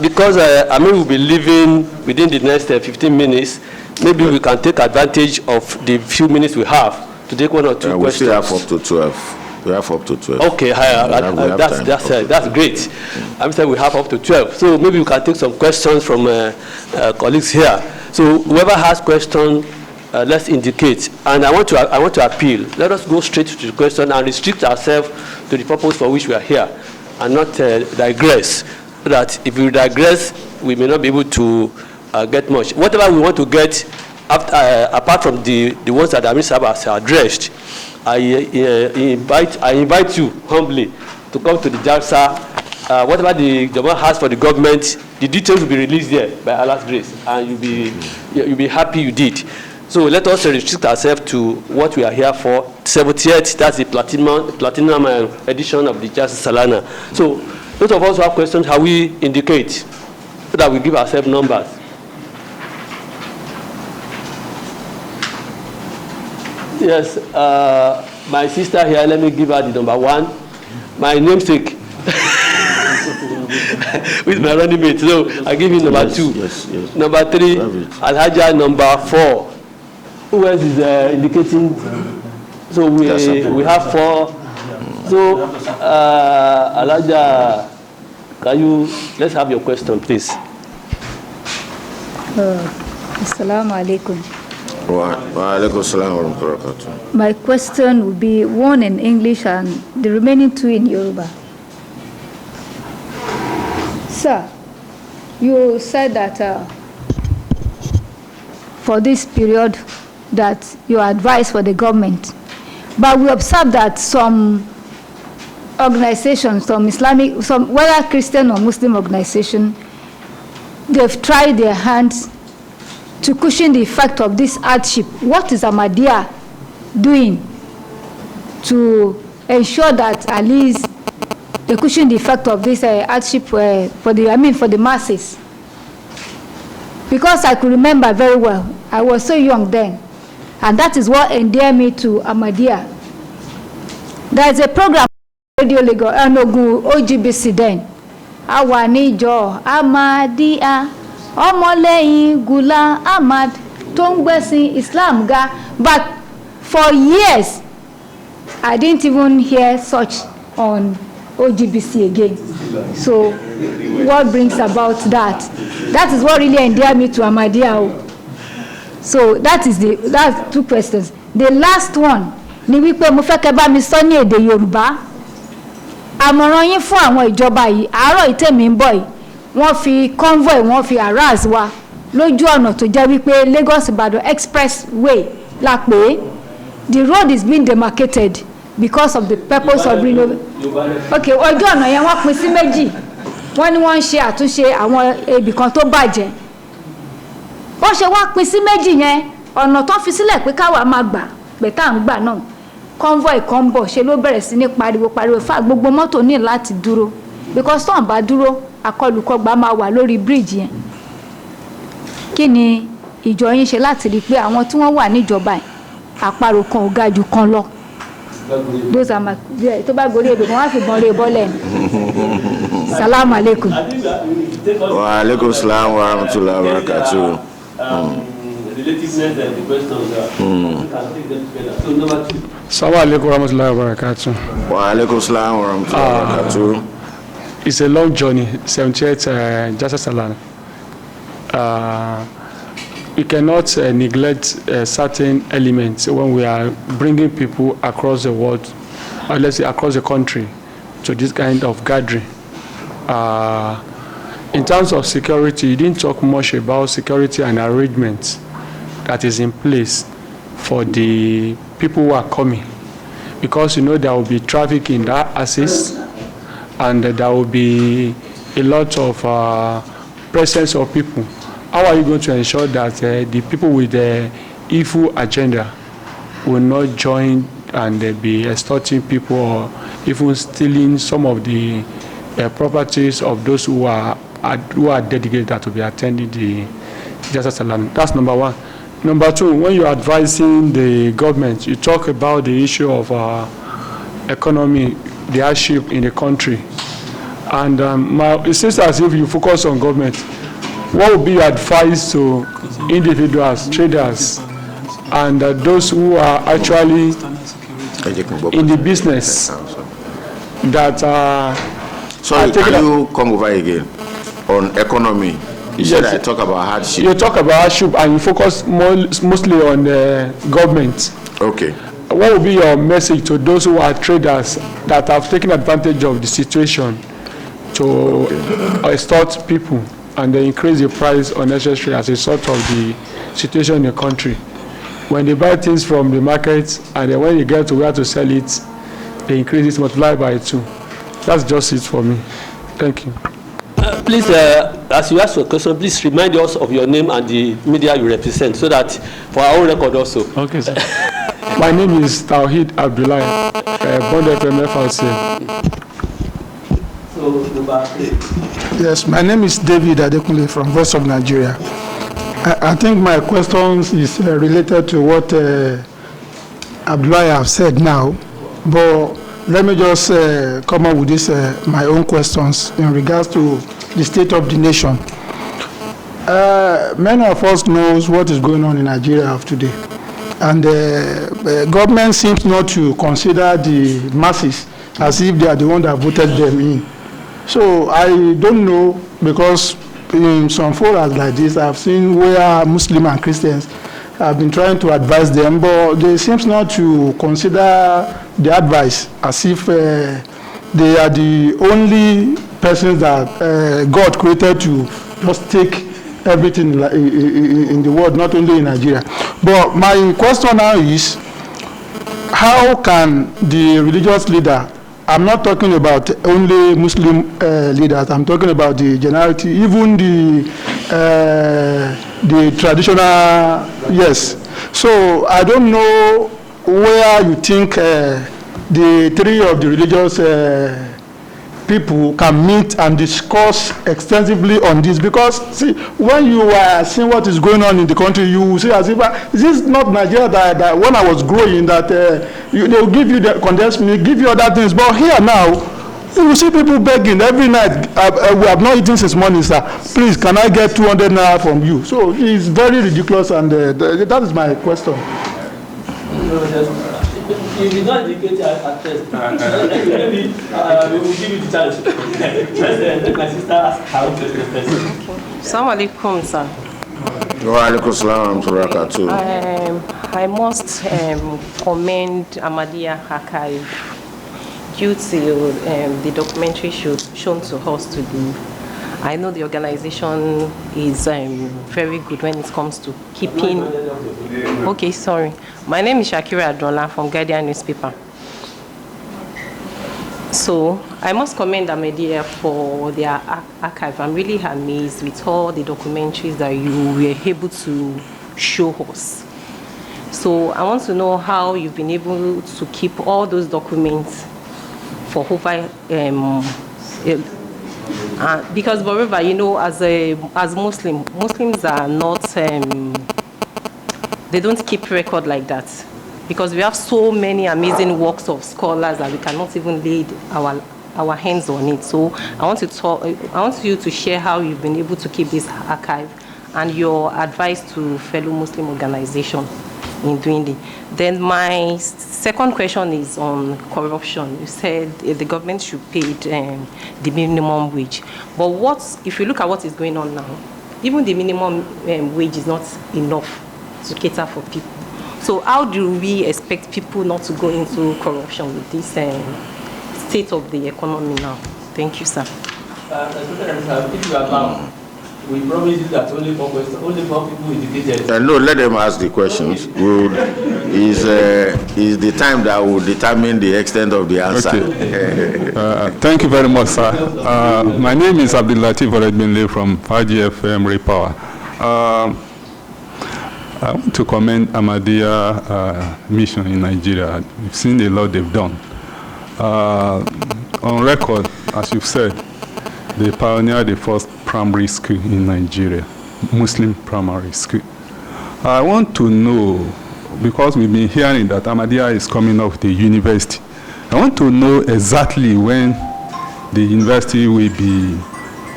Because Amir will be leaving within the next 15 minutes, maybe we can take advantage of the few minutes we have to take one or two questions. We still have up to 12. We have up to 12. Okay, that's great. I'm saying we have up to 12. So maybe we can take some questions from colleagues here. So whoever has questions, let's indicate. And I want to appeal. Let us go straight to the question and restrict ourselves to the purpose for which we are here, and not digress. So that if we digress, we may not be able to get much. Whatever we want to get, after, apart from the ones that Amir Sahib has addressed, I invite you humbly to come to the Jalsa. Whatever the government has for the government, the details will be released there by Allah's grace, and you'll be happy you did. So let us restrict ourselves to what we are here for. 78th, that's the platinum edition of the Jalsa Salana. So those of us who have questions, how we indicate, so that we give ourselves numbers. Yes, my sister here, let me give her the number 1. My namesake with my running mate. So I give you number 2. Yes. Number 3, Alhaja number 4. Who else is indicating? So we have 4. So Alhaja, let's have your question, please. Assalamu alaikum. My My question would be 1 in English and the remaining 2 in Yoruba. Sir, you said that for this period that you advise for the government, but we observe that some organizations, some Islamic, whether Christian or Muslim organization, they've tried their hands to cushion the effect of this hardship. What is Ahmadiyya doing to ensure that at least they cushion the effect of this hardship for the masses? Because I could remember very well, I was so young then, and that is what endeared me to Ahmadiyya. There is a program Radio Lagos and Ogun OGBC then. Awanijo Ahmadiyya Ọmọlẹ́yìn Gula Ahmad tó ń gbẹ́sìn Islam ga, but for years I didn't even hear such on OGBC again. So what brings about that? That is what really endeared me to Ahmadiyya. So that's 2 questions. The last one ni wípé mo fẹ́ kẹ́ bá mi sọ ní èdè Yorùbá. Àmọ̀ràn yín fún àwọn ìjọba yìí, àárọ̀ ìtẹ̀mí ń bọ̀ yìí, wọ́n fi convoy, wọ́n fi harass wa lójú ọ̀nà tó jẹ́ wípé Lagos Ibadan expressway la pé the road is being demarcated because of the purpose of renovation. Okay, ojú ọ̀nà yẹn wọ́n pín sí méjì, wọ́n ní wọ́n ń ṣe àtúnṣe àwọn ibì kan tó bàjẹ́. Ó ṣe wá pín sí méjì yẹn, ọ̀nà tó fi sílẹ̀ pé káwa máa gbà pé tá à ń gbà náà, convoy kan bọ̀ ṣe ló bẹ̀rẹ̀ sí ní pariwo fà gbogbo mọ́tò ní láti dúró because tó ń bá dúró akọlùkọgbà máa wà lórí bridge yẹn. Kí ni ìjọ yín ṣe láti rí pé àwọn tí wọ́n wà níjọba yìí àparò kan ò ga jù kan lọ? Those are my tó bá gorí ebè kan wá fi gbọ́n lé bọ́lẹ̀ ni. Salaam alaikum. Wa alaikum salam wa rahmatullahi wa barakatuh. Assalamu alaikum wa rahmatullahi wa barakatuh. Wa alaikum salam wa rahmatullahi wa barakatuh. It's a long journey, 78th Jalsa Salana. We cannot neglect certain elements when we are bringing people across the world, or let's say across the country, to this kind of gathering. in terms of security, you didn't talk much about security and arrangements that is in place for the people who are coming. Because you know there will be traffic in that Azeez, and there will be a lot of presence of people. How are you going to ensure that the people with the evil agenda will not join and be extorting people or even stealing some of the properties of those who are dedicated to be attending the Jalsa Salana? That's number one. Number two, when you're advising the government, you talk about the issue of economy, the hardship in the country. And it seems as if you focus on government. What would be your advice to individuals, traders, and those who are actually in the business that Sorry, can you come over again on economy? You said I talk about hardship. You talk about hardship and you focus mostly on the government. Okay. What would be your message to those who are traders that have taken advantage of the situation to extort people and they increase the price unnecessarily as a result of the situation in the country? When they buy things from the market and then when you get to where to sell it, they increase it, multiply by 2. That's just it for me. Thank you. Please, as you ask your question, please remind us of your name and the media you represent, so that for our own record also. Okay, sir. My name is Tawhid Abdullahi, born at MFRC. Yes, my name is David Adekunle from Voice of Nigeria. I think my question is related to what Abdullahi have said now, but let me just come up with this my own questions in regards to the state of the nation. Many of us knows what is going on in Nigeria of today, and the government seems not to consider the masses as if they are the one that voted them in. So I don't know, because in some forums like this, I've seen where Muslim and Christians have been trying to advise them, but they seem not to consider the advice as if they are the only persons that God created to just take everything in the world, not only in Nigeria. But my question now is, how can the religious leader, I'm not talking about only Muslim leaders, I'm talking about the generality, even the traditional, yes. So I don't know where you think the three of the religious people can meet and discuss extensively on this, because see, when you are seeing what is going on in the country, you see as if is this not Nigeria that when I was growing that they will give you the condensed milk, give you other things, but here now you will see people begging every night. We have not eaten since morning, sir. Please, can I get 200 naira from you? So it's very ridiculous, and that is my question. You did not indicate at first. Maybe we will give you the chance. Let my sister ask how to first. Assalamu alaikum, sir. Wa alaikum salam wa barakatuh. I must commend Ahmadiyya Archive due to the documentary shown to us today. I know the organization is very good when it comes to keeping... Okay, sorry. My name is Shakira Adola from Guardian newspaper. So I must commend Ahmadiyya for their archive. I'm really amazed with all the documentaries that you were able to show us. So I want to know how you've been able to keep all those documents for over because moreover, you know, as Muslims are not, they don't keep record like that, because we have so many amazing works of scholars that we cannot even lay our hands on it. So I want you to share how you've been able to keep this archive and your advice to fellow Muslim organizations in doing it. Then my second question is on corruption. You said the government should pay the minimum wage. But if you look at what is going on now, even the minimum wage is not enough to cater for people. So how do we expect people not to go into corruption with this state of the economy now? Thank you, sir. If you allow, we promise you that only 4 questions, only 4 people indicated. No, let them ask the questions. Is the time that will determine the extent of the answer. Okay. Thank you very much, sir. My name is Abdulatif Oredbinle from 5GFM Repower. I want to commend Ahmadiyya mission in Nigeria. We've seen a lot they've done. On record, as you've said, they pioneered the first primary school in Nigeria, Muslim primary school. I want to know, because we've been hearing that Ahmadiyya is coming up with a university. I want to know exactly when the university will be,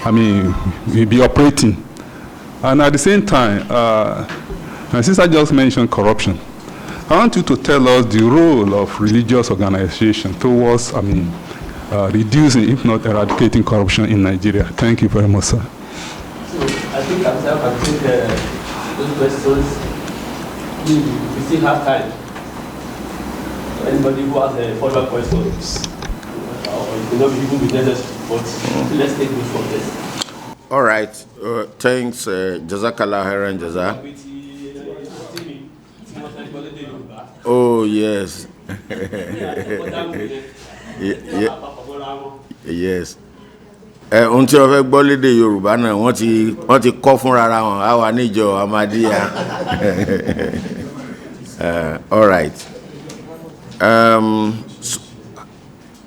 will be operating. And at the same time, my sister just mentioned corruption. I want you to tell us the role of religious organization towards, reducing, if not eradicating, corruption in Nigeria. Thank you very much, sir. So I think I can take those questions. We still have time. So anybody who has further questions, it will not even be necessary, but let's take this from this. All right. Thanks, Jazakallah Khairan Jaza. Oh, yes. Yes. Ohun tí wọ́n fẹ́ gbọ́ lédè Yorùbá náà wọ́n ti kọ́ fúnra wọn àwa níjọ Ahmadiyya. All right.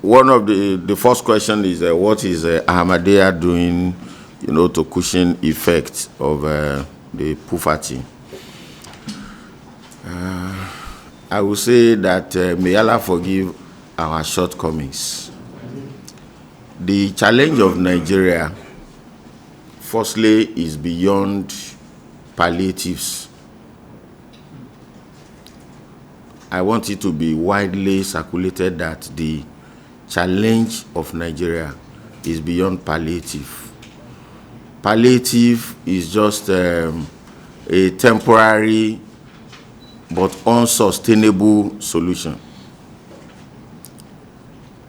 One of the first question is what is Ahmadiyya doing, to cushion effect of the poverty? I will say that may Allah forgive our shortcomings. The challenge of Nigeria, firstly, is beyond palliatives. I want it to be widely circulated that the challenge of Nigeria is beyond palliative. Palliative is just a temporary but unsustainable solution.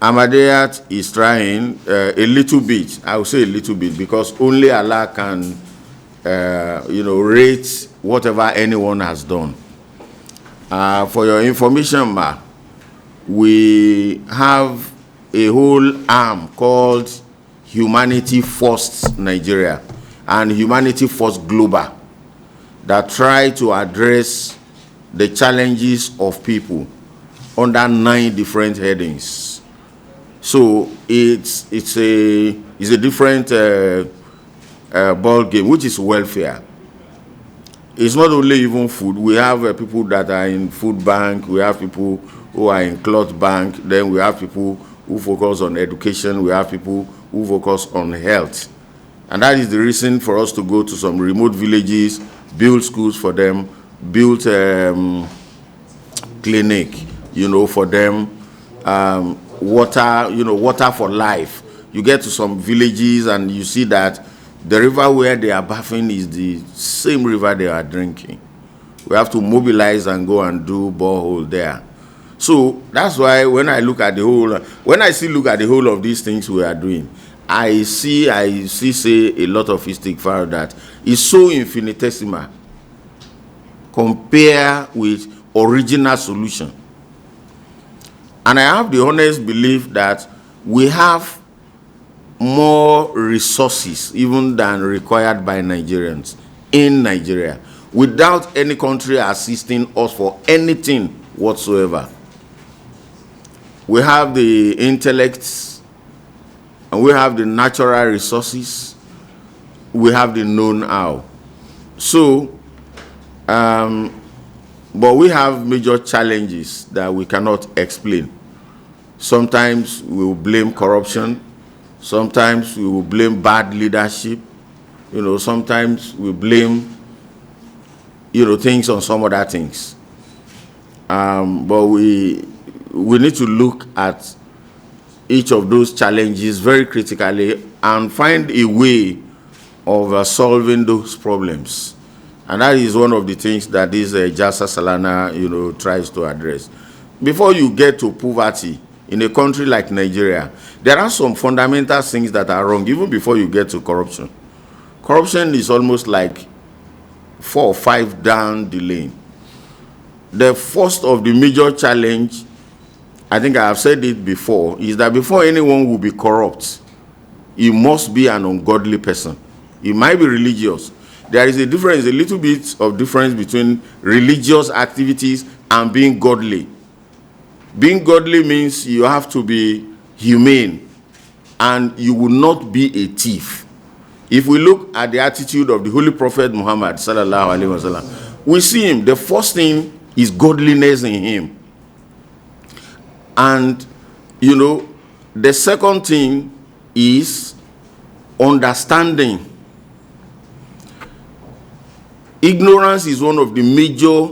Ahmadiyya is trying a little bit, I will say a little bit, because only Allah can, rate whatever anyone has done. For your information, we have a whole arm called Humanity First Nigeria and Humanity First Global that try to address the challenges of people under 9 different headings. So it's a different ball game, which is welfare. It's not only even food. We have people that are in food bank. We have people who are in cloth bank. Then we have people who focus on education. We have people who focus on health. And that is the reason for us to go to some remote villages, build schools for them, build clinic, for them, water, water for life. You get to some villages and you see that the river where they are bathing is the same river they are drinking. We have to mobilize and go and do borehole there. So that's why when I look at the whole, look at the whole of these things we are doing, I see say a lot of istighfar that is so infinitesimal compare with original solution. And I have the honest belief that we have more resources even than required by Nigerians in Nigeria without any country assisting us for anything whatsoever. We have the intellects and we have the natural resources, we have the know-how. So, but we have major challenges that we cannot explain. Sometimes we will blame corruption. Sometimes we will blame bad leadership. Sometimes we blame, things on some other things. But we need to look at each of those challenges very critically and find a way of solving those problems. And that is one of the things that this Jalsa Salana, tries to address. Before you get to poverty, in a country like Nigeria, there are some fundamental things that are wrong even before you get to corruption. Corruption is almost like 4 or 5 down the lane. The first of the major challenge, I think I have said it before, is that before anyone will be corrupt, he must be an ungodly person. He might be religious. There is a difference, a little bit of difference between religious activities and being godly. Being godly means you have to be humane and you will not be a thief. If we look at the attitude of the Holy Prophet Muhammad sallallahu alaihi wasallam, we see him, the first thing is godliness in him. And, you know, the second thing is understanding. Ignorance is one of the major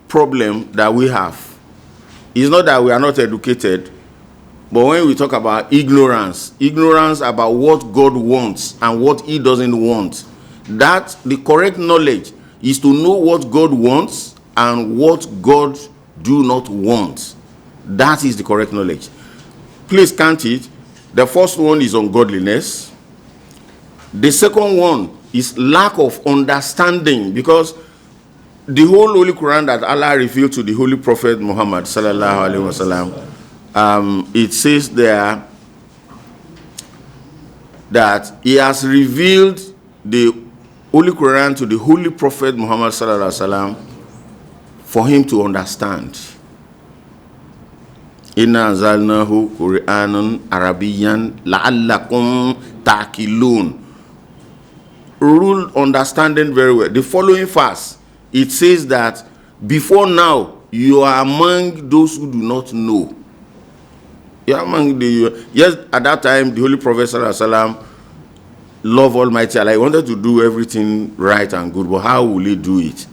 problems that we have. It's not that we are not educated, but when we talk about ignorance about what God wants and what he doesn't want, that the correct knowledge is to know what God wants and what God do not want. That is the correct knowledge. Please count it. The first one is ungodliness. The second one is lack of understanding, because the whole Holy Quran that Allah revealed to the Holy Prophet Muhammad sallallahu alaihi wasallam, it says there that he has revealed the Holy Quran to the Holy Prophet Muhammad sallallahu alaihi wasallam for him to understand. Inna anzalnahu Qur'anan Arabiyyan la'allakum ta'qilun. Rule understanding very well. The following verse, it says that before now you are among those who do not know. You are among the, yes, at that time the Holy Prophet sallallahu alaihi wasallam loved Almighty Allah. He wanted to do everything right and good, but how will he do it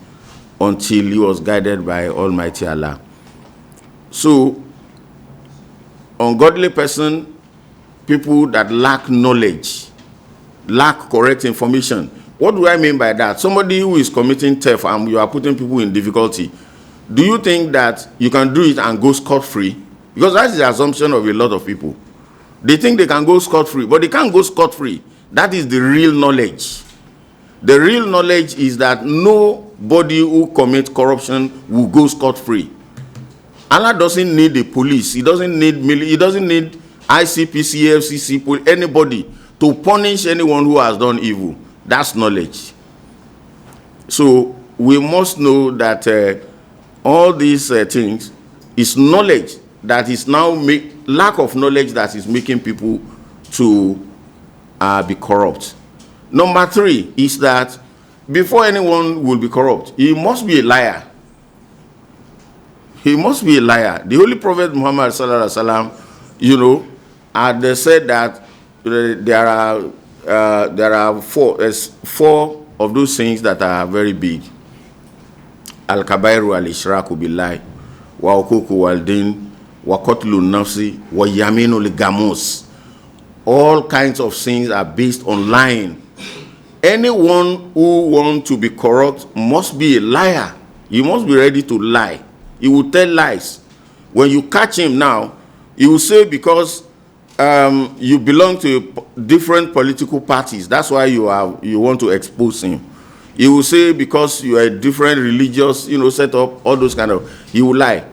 until he was guided by Almighty Allah? So, ungodly person, people that lack knowledge, lack correct information. What do I mean by that? Somebody who is committing theft and you are putting people in difficulty, do you think that you can do it and go scot-free? Because that is the assumption of a lot of people. They think they can go scot-free, but they can't go scot-free. That is the real knowledge. The real knowledge is that nobody who commits corruption will go scot-free. Allah doesn't need the police. He doesn't need he doesn't need ICPC, FCC, anybody to punish anyone who has done evil. That's knowledge. So we must know that all these things is knowledge that is now lack of knowledge that is making people to be corrupt. Number 3 is that before anyone will be corrupt, he must be a liar. He must be a liar. The Holy Prophet Muhammad sallallahu alaihi wasallam, you know, had said that there are 4 of those things that are very big. Al-kabairu al-ishraku billahi wa hukuku wal-din wa qatlu nafsi wa yaminu li-gamus. All kinds of things are based on lying. Anyone who wants to be corrupt must be a liar. You must be ready to lie. He will tell lies. When you catch him now, he will say because you belong to different political parties, that's why you want to expose him. He will say because you are a different religious, set up, all those kind of, he will lie.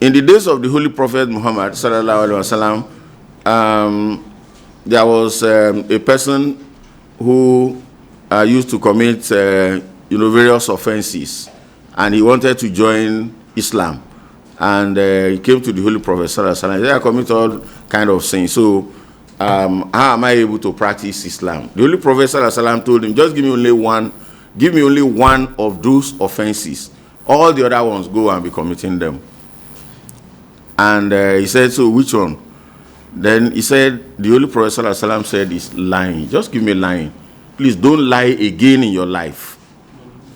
In the days of the Holy Prophet Muhammad sallallahu alaihi wasallam, there was a person who used to commit various offenses, and he wanted to join Islam, and he came to the Holy Prophet sallallahu alaihi wasallam. They commit all kind of things. So how am I able to practice Islam? The Holy Prophet sallallahu alaihi wasallam told him, just give me only one of those offenses. All the other ones, go and be committing them. And he said, so which one? Then he said, the Holy Prophet sallallahu alaihi wasallam said, is lying. Just give me lying. Please don't lie again in your life.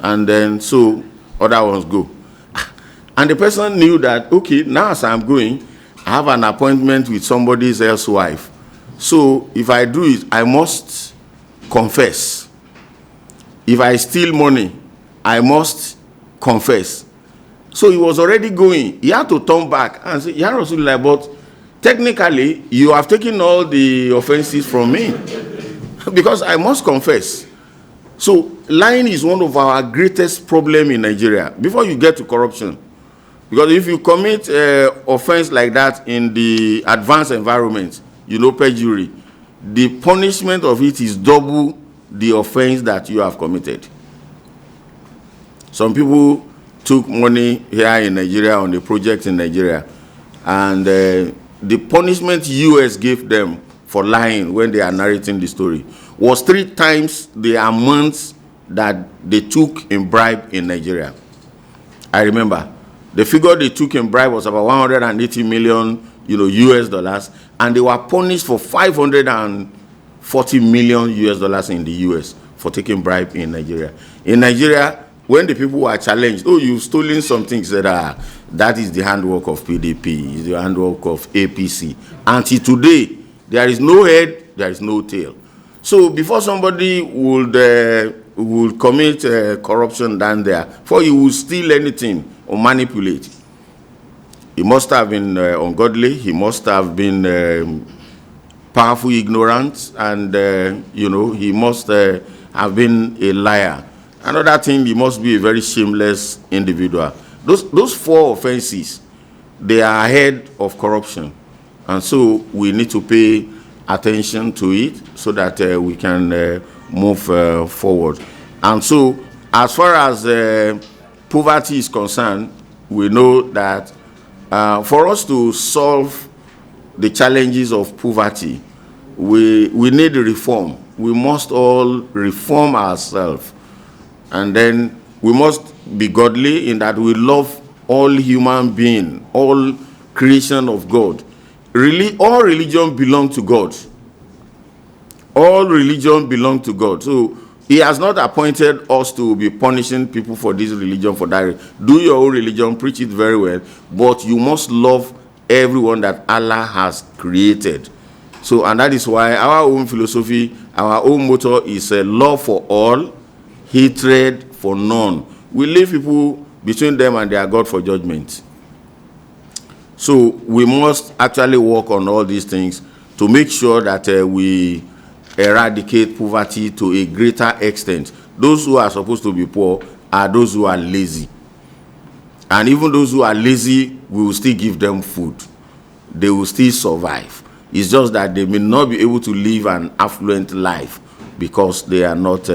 And then so other ones go. And the person knew that, okay, now as I'm going, I have an appointment with somebody else's wife. So if I do it, I must confess. If I steal money, I must confess. So he was already going. He had to turn back and say, Ya Rasulullah, but technically, you have taken all the offenses from me. Because I must confess. So, lying is one of our greatest problems in Nigeria. Before you get to corruption. Because if you commit offense like that in the advanced environment, you know, perjury, the punishment of it is double the offense that you have committed. Some people took money here in Nigeria on a project in Nigeria, and the punishment US gave them for lying when they are narrating the story was 3 times the amount that they took in bribe in Nigeria. I remember the figure they took in bribe was about 180 million, US dollars, and they were punished for 540 million US dollars in the US for taking bribe in Nigeria. In Nigeria, when the people were challenged, oh, you've stolen some things, that is the handwork of PDP, is the handwork of APC. Until today, there is no head, there is no tail. So before somebody would commit corruption down there, before he would steal anything or manipulate, he must have been ungodly, he must have been powerful, ignorant, and he must have been a liar. Another thing, he must be a very shameless individual. Those 4 offenses, they are ahead of corruption. And so we need to pay attention to it so that we can move forward. And so as far as poverty is concerned, we know that for us to solve the challenges of poverty, we need reform. We must all reform ourselves. And then we must be godly in that we love all human beings, all creation of God. Really, all religion belong to God. All religion belong to God. So he has not appointed us to be punishing people for this religion, for that. Do your own religion, preach it very well, but you must love everyone that Allah has created. So, and that is why our own philosophy, our own motto is love for all, hatred for none. We leave people between them and their God for judgment. So we must actually work on all these things to make sure that we eradicate poverty to a greater extent. Those who are supposed to be poor are those who are lazy. And even those who are lazy, we will still give them food. They will still survive. It's just that they may not be able to live an affluent life because they are not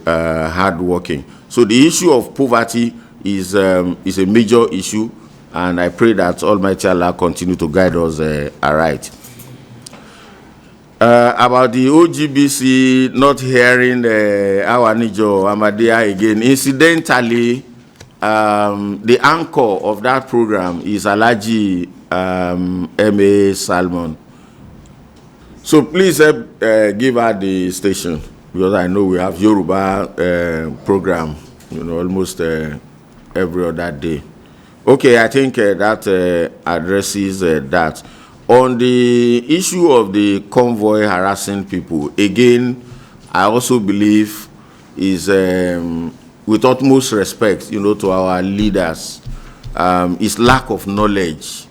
hardworking. So the issue of poverty is a major issue, and I pray that Almighty Allah continue to guide us aright. About the OGBC not hearing our Nijo Ahmadiyya again, incidentally, the anchor of that program is Alhaji M.A. Salmon. So please give her the station, because I know we have Yoruba program, almost every other day. Okay, I think that addresses that. On the issue of the convoy harassing people, again, I also believe is, with utmost respect, to our leaders, is lack of knowledge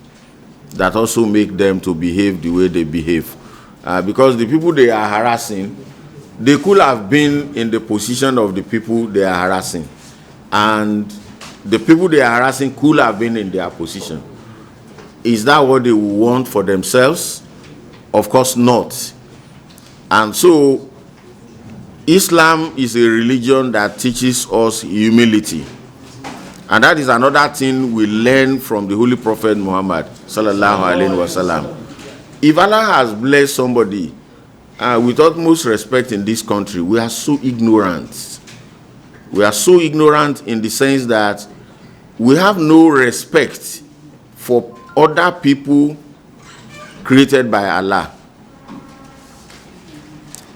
that also make them to behave the way they behave. Because the people they are harassing, they could have been in the position of the people they are harassing. And the people they are harassing could have been in their position. Is that what they want for themselves? Of course not. And so, Islam is a religion that teaches us humility. And that is another thing we learn from the Holy Prophet Muhammad sallallahu alaihi wasallam. If Allah has blessed somebody, with utmost respect in this country, we are so ignorant. We are so ignorant in the sense that we have no respect for other people created by Allah.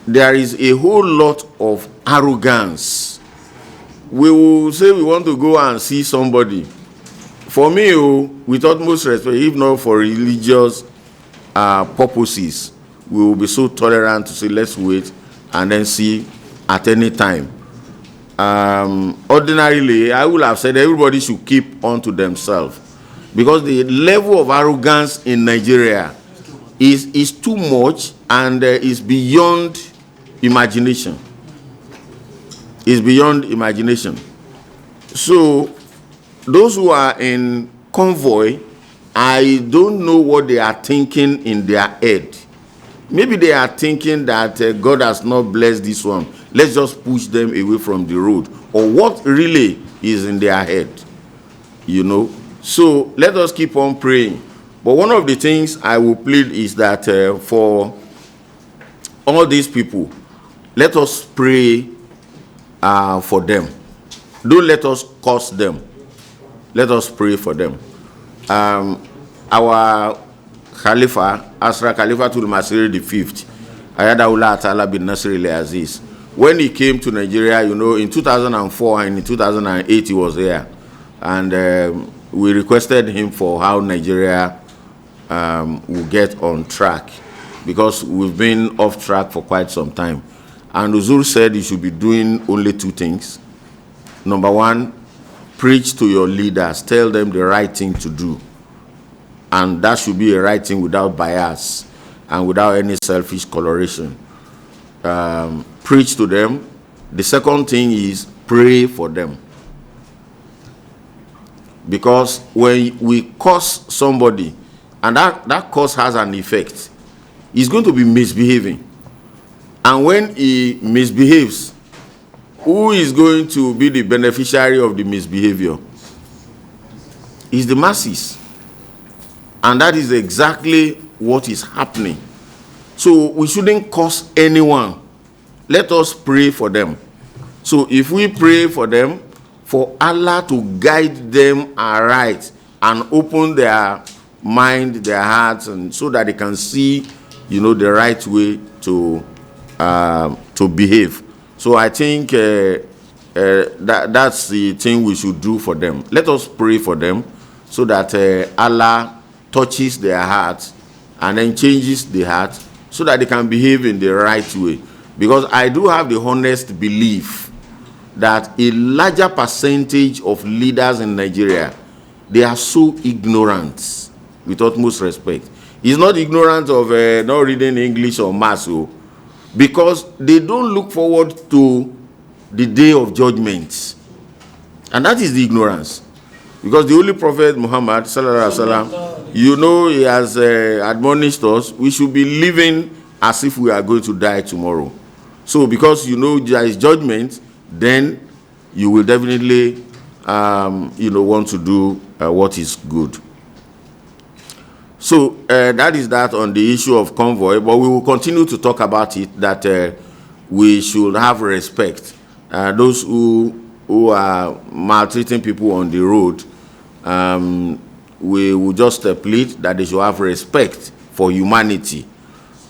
There is a whole lot of arrogance. We will say we want to go and see somebody. For me, with utmost respect, if not for religious purposes, we will be so tolerant to say, let's wait and then see at any time. Ordinarily, I would have said everybody should keep on to themselves. because the level of arrogance in Nigeria is too much and is beyond imagination. Is beyond imagination. So those who are in convoy, I don't know what they are thinking in their head. Maybe they are thinking that God has not blessed this one. Let's just push them away from the road. Or what really is in their head, you know. So let us keep on praying. But one of the things I will plead is that for all these people, let us pray for them. Don't let us curse them. Let us pray for them. Our Khalifa, Asra Khalifa to the Masiri the fifth, Ayadullah Ta'ala bin Nasir Azeez. When he came to Nigeria, you know, in 2004 and in 2008 he was there. And we requested him for how Nigeria will get on track, because we've been off track for quite some time. And Uzur said you should be doing only two things. Number one, preach to your leaders, tell them the right thing to do. And that should be a right thing without bias and without any selfish coloration. Preach to them. The second thing is pray for them. Because when we curse somebody, and that curse has an effect, he's going to be misbehaving. And when he misbehaves, who is going to be the beneficiary of the misbehavior? It's the masses. And that is exactly what is happening. So we shouldn't curse anyone. Let us pray for them. So if we pray for them, for Allah to guide them aright and open their mind, their hearts, and so that they can see, you know, the right way to behave. So I think that's the thing we should do for them. Let us pray for them so that Allah touches their hearts and then changes the heart so that they can behave in the right way. Because I do have the honest belief that a larger percentage of leaders in Nigeria, they are so ignorant, with utmost respect. It's not ignorant of not reading English or maths, because they don't look forward to the day of judgment. And that is the ignorance. Because the Holy Prophet Muhammad, sallallahu alaihi wasallam, you know, he has admonished us, we should be living as if we are going to die tomorrow. So because you know there is judgment, then you will definitely, you know, want to do what is good. So that is that on the issue of convoy, but we will continue to talk about it, that we should have respect. Those who are maltreating people on the road, we will just plead that they should have respect for humanity.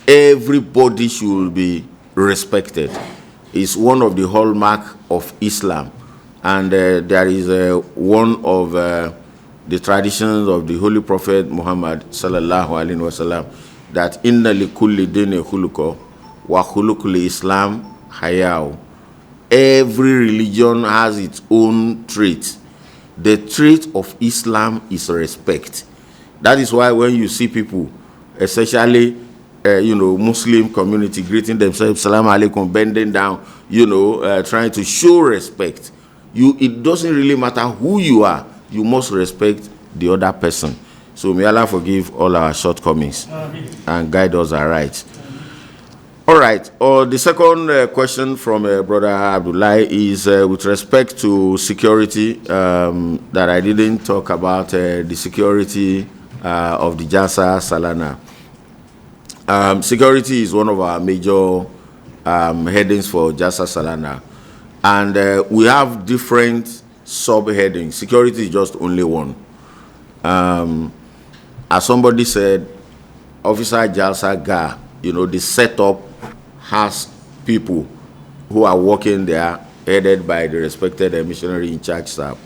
Everybody should be respected. It's one of the hallmark of Islam. And there is one of the traditions of the Holy Prophet Muhammad sallallahu alaihi wasallam, that inna li kulli dini khuluqa wa khuluqul Islam hayaw. Every religion has its own trait. The trait of Islam is respect. That is why when you see people, especially you know, Muslim community, greeting themselves, salam alaikum, bending down, you know, trying to show respect, it doesn't really matter who you are, you must respect the other person. So may Allah forgive all our shortcomings and guide us aright. All right. The second question from Brother Abdullah is with respect to security, that I didn't talk about the security of the Jalsa Salana. Security is one of our major headings for Jalsa Salana. And we have different subheadings. Security is just only one. As somebody said, Officer Jalsa Ga, you know, the setup has people who are working there, headed by the respected missionary in charge staff.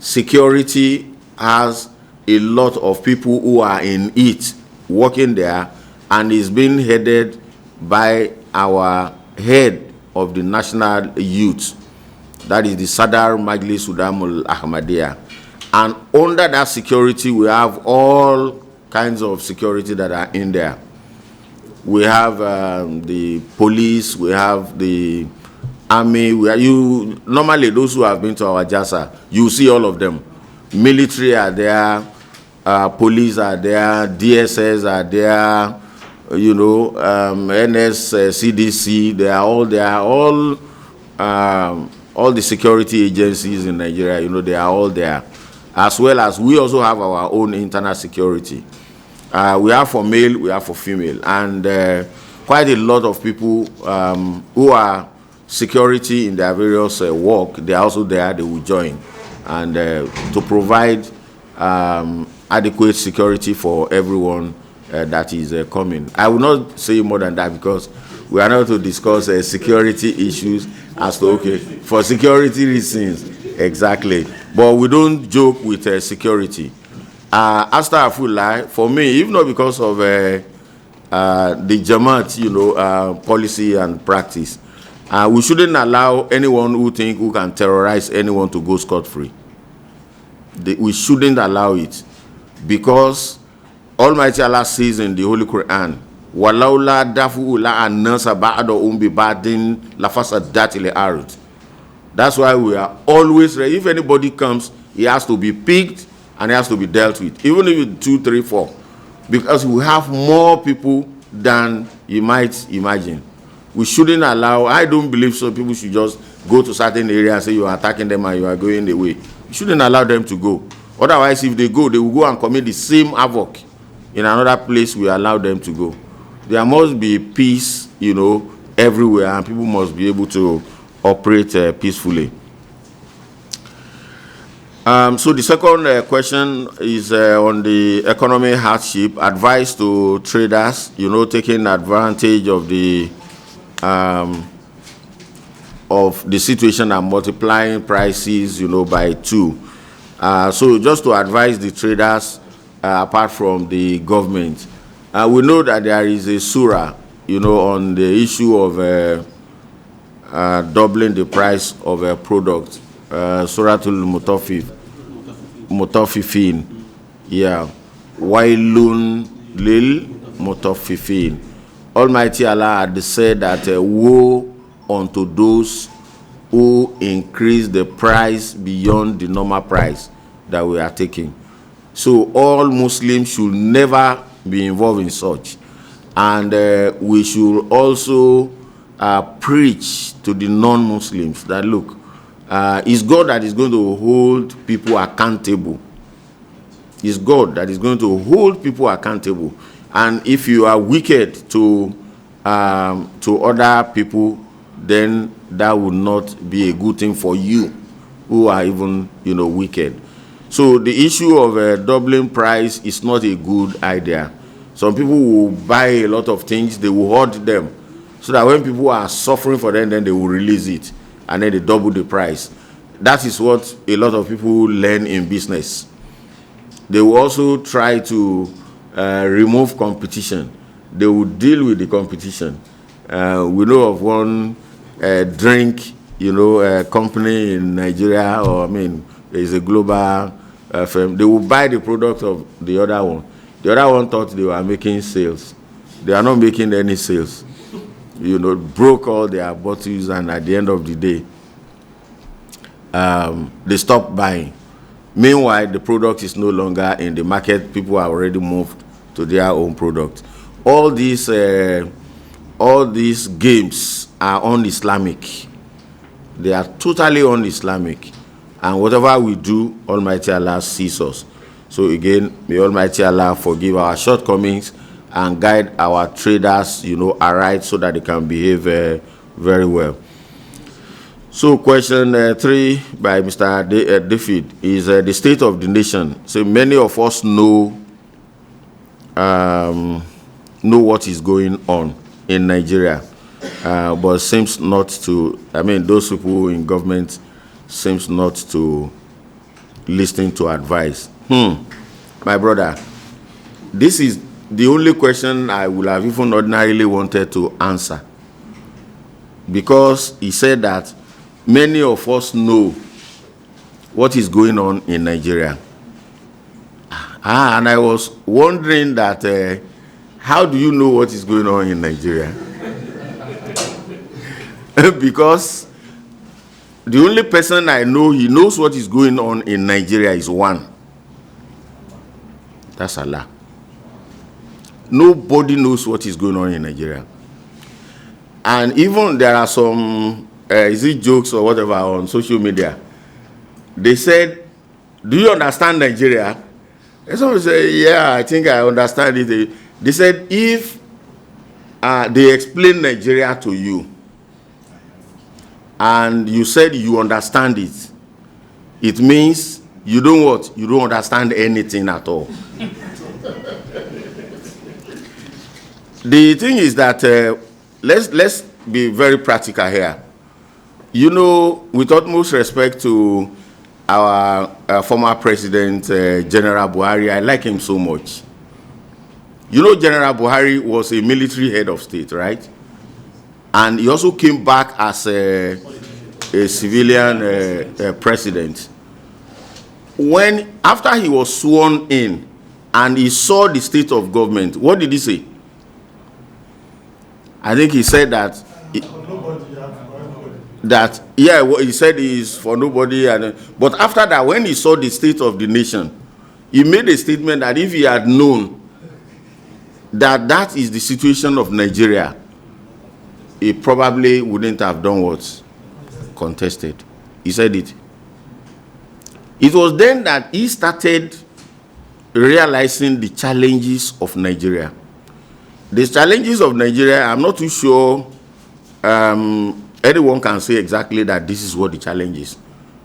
Security has a lot of people who are in it, working there, and is being headed by our head of the national youth, that is the Sadar Majlis Udamul Ahmadiyya. And under that security, we have all kinds of security that are in there. We have the police, we have the army. Normally, those who have been to our Jalsa, you see all of them. Military are there, police are there, DSS are there, NS, CDC, they are all there. All the security agencies in Nigeria, they are all there. As well as we also have our own internal security. We have for male, we have for female. And quite a lot of people who are security in their various work, they are also there, they will join. And to provide adequate security for everyone that is coming. I will not say more than that because we are not to discuss security issues as to, okay, for security reasons, exactly. But we don't joke with security. Astaghfirullah, for me, if not because of the Jamaat, policy and practice, we shouldn't allow anyone who can terrorize anyone to go scot-free. We shouldn't allow it, because Almighty Allah says in the Holy Quran, "Walaula dafu'ula an-nasa ba'dahum bi ba'din lafasadat al-ard." That's why we are always ready. If anybody comes, he has to be picked and he has to be dealt with, even if it's 2, 3, 4, because we have more people than you might imagine. We shouldn't allow. I don't believe so. People should just go to certain areas and say you are attacking them and you are going away. You shouldn't allow them to go. Otherwise, if they go, they will go and commit the same havoc in another place we allow them to go. There must be peace, everywhere, and people must be able to operate peacefully. So the second question is on the economic hardship, advice to traders, taking advantage of the situation and multiplying prices, by 2. So just to advise the traders, apart from the government, we know that there is a surah, on the issue of doubling the price of a product, Suratul Mutaffifin, Wailun lil Mutaffifin. Almighty Allah had said that woe unto those who increase the price beyond the normal price that we are taking. So all Muslims should never be involved in such. And we should also preach to the non-Muslims that, look, it's God that is going to hold people accountable. It's God that is going to hold people accountable. And if you are wicked to other people, then that would not be a good thing for you who are even, wicked. So the issue of doubling price is not a good idea. Some people will buy a lot of things, they will hoard them, so that when people are suffering for them, then they will release it, and then they double the price. That is what a lot of people learn in business. They will also try to remove competition. They will deal with the competition. We know of one drink, company in Nigeria, or is a global firm. They will buy the product of the other one. The other one thought they were making sales. They are not making any sales. Broke all their bottles, and at the end of the day, they stopped buying. Meanwhile, the product is no longer in the market. People are already moved to their own product. All these games are un-Islamic. They are totally un-Islamic. And whatever we do, Almighty Allah sees us. So again, may Almighty Allah forgive our shortcomings and guide our traders, aright, so that they can behave very well. So question 3 by Mr. David is the state of the nation. So many of us know what is going on in Nigeria, but seems not to, those people in government seems not to listen to advice. My brother, this is the only question I would have even ordinarily wanted to answer, because he said that many of us know what is going on in Nigeria. And I was wondering that, how do you know what is going on in Nigeria? Because the only person I know, he knows what is going on in Nigeria is one. That's Allah. Nobody knows what is going on in Nigeria. And even there are some, is it jokes or whatever on social media? They said, do you understand Nigeria? And someone said, yeah, I think I understand it. They said, if they explain Nigeria to you, and you said you understand it, it means you don't what? You don't understand anything at all. The thing is that, let's be very practical here. You know, with utmost respect to our former president, General Buhari, I like him so much. You know, General Buhari was a military head of state, right? And he also came back as a civilian president. After he was sworn in and he saw the state of government, what did he say? I think he said that, he said he is for nobody. But after that, when he saw the state of the nation, he made a statement that if he had known that that is the situation of Nigeria, he probably wouldn't have done what? Contested. He said it. It was then that he started realizing the challenges of Nigeria. The challenges of Nigeria, I'm not too sure anyone can say exactly that this is what the challenge is.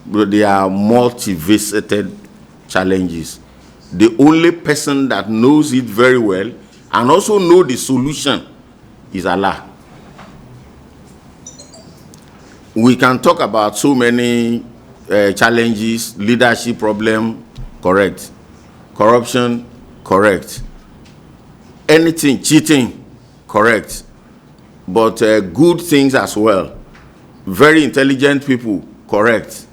But they are multifaceted challenges. The only person that knows it very well and also know the solution is Allah. We can talk about so many challenges, leadership problem, correct. Corruption, correct. Anything, cheating, correct. But good things as well. Very intelligent people, correct.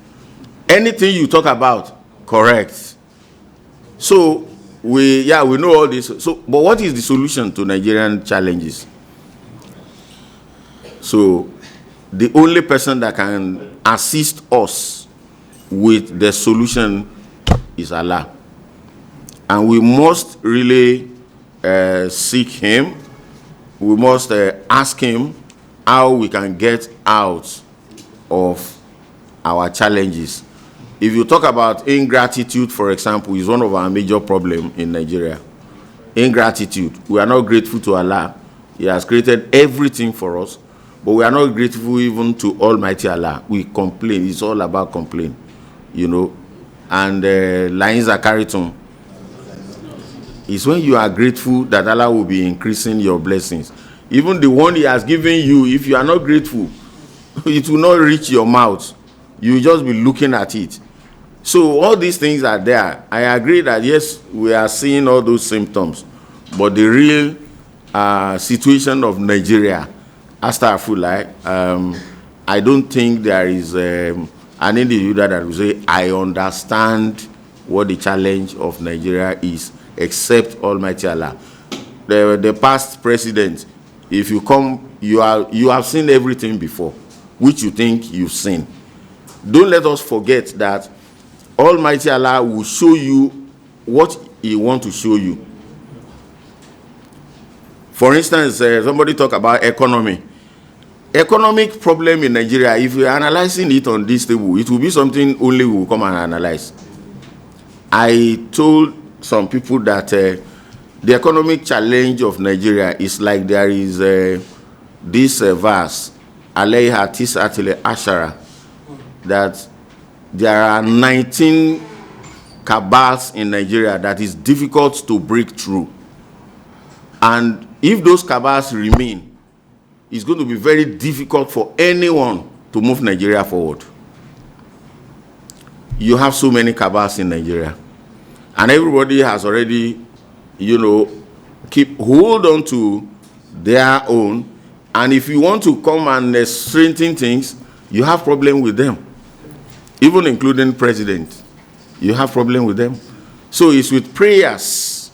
Anything you talk about, correct. So, we know all this. So, but what is the solution to Nigerian challenges? So, the only person that can assist us with the solution is Allah. And we must really seek him. We must ask him how we can get out of our challenges. If you talk about ingratitude, for example, is one of our major problems in Nigeria. Ingratitude. We are not grateful to Allah. He has created everything for us, but we are not grateful even to Almighty Allah. We complain. It's all about complaint, you know. And Lain Zakaritum is when you are grateful that Allah will be increasing your blessings. Even the one he has given you, if you are not grateful, it will not reach your mouth. You will just be looking at it. So all these things are there. I agree that yes, we are seeing all those symptoms, but the real situation of Nigeria, Astaghfirullah, I don't think there is an individual that will say, I understand what the challenge of Nigeria is, except Almighty Allah. The past president, if you come, you have seen everything before, which you think you've seen. Don't let us forget that Almighty Allah will show you what he wants to show you. For instance, somebody talk about economy. Economic problem in Nigeria, if we are analyzing it on this table, it will be something only we will come and analyze. I told some people that the economic challenge of Nigeria is like there is this verse, Alayha Tis'atil Ashara, that there are 19 cabals in Nigeria that is difficult to break through. And if those cabals remain, it's going to be very difficult for anyone to move Nigeria forward. You have so many cabals in Nigeria. And everybody has already, hold on to their own. And if you want to come and strengthen things, you have problem with them. Even including president, you have problem with them. So it's with prayers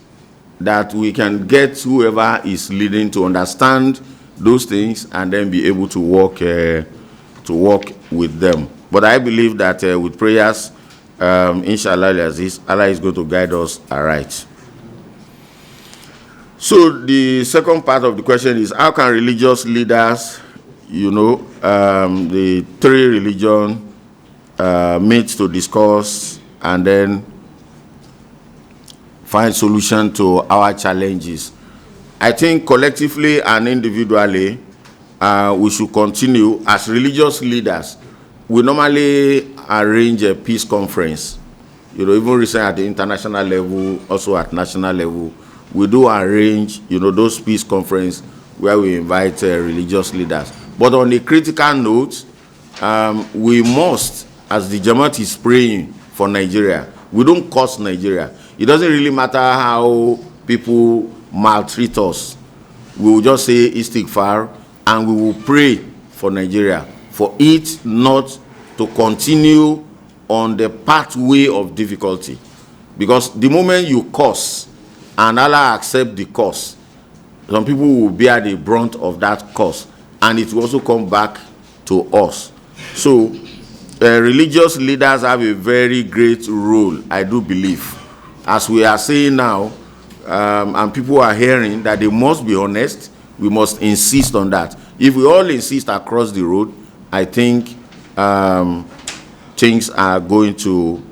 that we can get whoever is leading to understand those things and then be able to work with them. But I believe that with prayers, inshallah, Azeez, Allah is going to guide us aright. So the second part of the question is, how can religious leaders, the three religions, meet to discuss and then find solution to our challenges? I think collectively and individually, we should continue as religious leaders. We normally arrange a peace conference, even recently at the international level, also at national level. We do arrange, those peace conferences where we invite religious leaders. But on a critical note, we must, as the Jamaat is praying for Nigeria, we don't curse Nigeria. It doesn't really matter how people maltreat us. We will just say istighfar and we will pray for Nigeria, for it not to continue on the pathway of difficulty. Because the moment you curse and Allah accept the curse, some people will bear the brunt of that curse, and it will also come back to us. So religious leaders have a very great role, I do believe. As we are saying now, and people are hearing that they must be honest, we must insist on that. If we all insist across the road, I think things are going to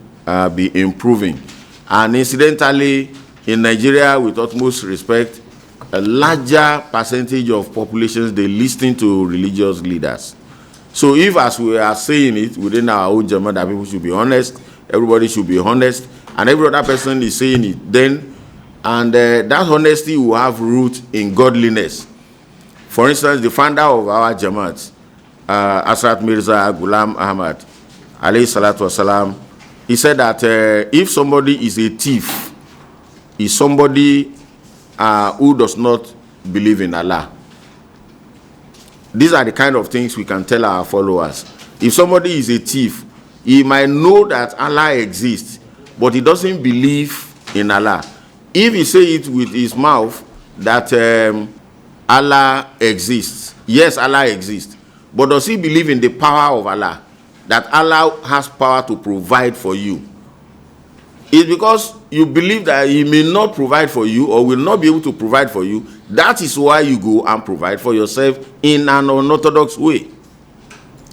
be improving. And incidentally, in Nigeria, with utmost respect, a larger percentage of populations, they listen to religious leaders. So if, as we are saying it within our own Jamaat, that people should be honest, everybody should be honest, and every other person is saying it, then, and that honesty will have root in godliness. For instance, the founder of our Jamaat, Asrat Mirza Ghulam Ahmad, alayhi salatu wasalam, he said that if somebody is a thief, is somebody who does not believe in Allah. These are the kind of things we can tell our followers. If somebody is a thief, he might know that Allah exists, but he doesn't believe in Allah. If he say it with his mouth that Allah exists, yes, Allah exists, but does he believe in the power of Allah, that Allah has power to provide for you? It's because you believe that he may not provide for you or will not be able to provide for you. That is why you go and provide for yourself in an unorthodox way.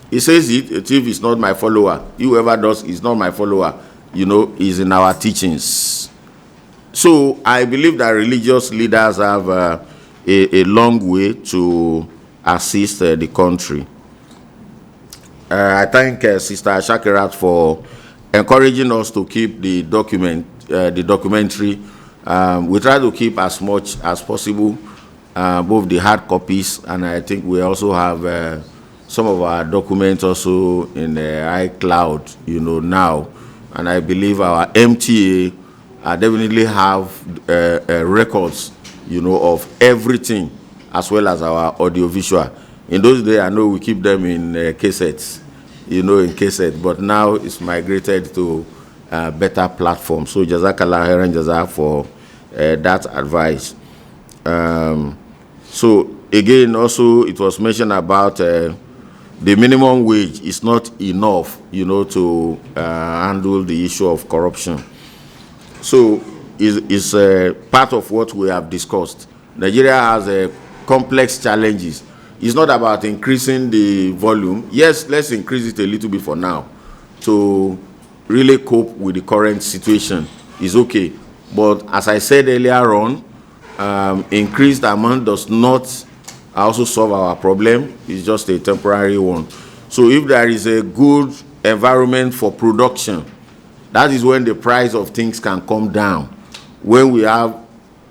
He says it, a thief is not my follower. Whoever does is not my follower, is in our teachings. So I believe that religious leaders have a long way to assist the country. I thank Sister Shakirat for encouraging us to keep the documentary. We try to keep as much as possible, both the hard copies, and I think we also have some of our documents also in the iCloud, now. And I believe our MTA definitely have records, of everything, as well as our audiovisual. In those days, I know we keep them in cassettes, in cassette, but now it's migrated to better platforms. So Jazakallah khairan Jazak for that advice. So again, also it was mentioned about the minimum wage is not enough, to handle the issue of corruption. So it's part of what we have discussed. Nigeria has complex challenges. It's not about increasing the volume. Yes, let's increase it a little bit for now to really cope with the current situation. It's okay. But as I said earlier on, increased amount does not also solve our problem. It's just a temporary one. So if there is a good environment for production, that is when the price of things can come down. When we have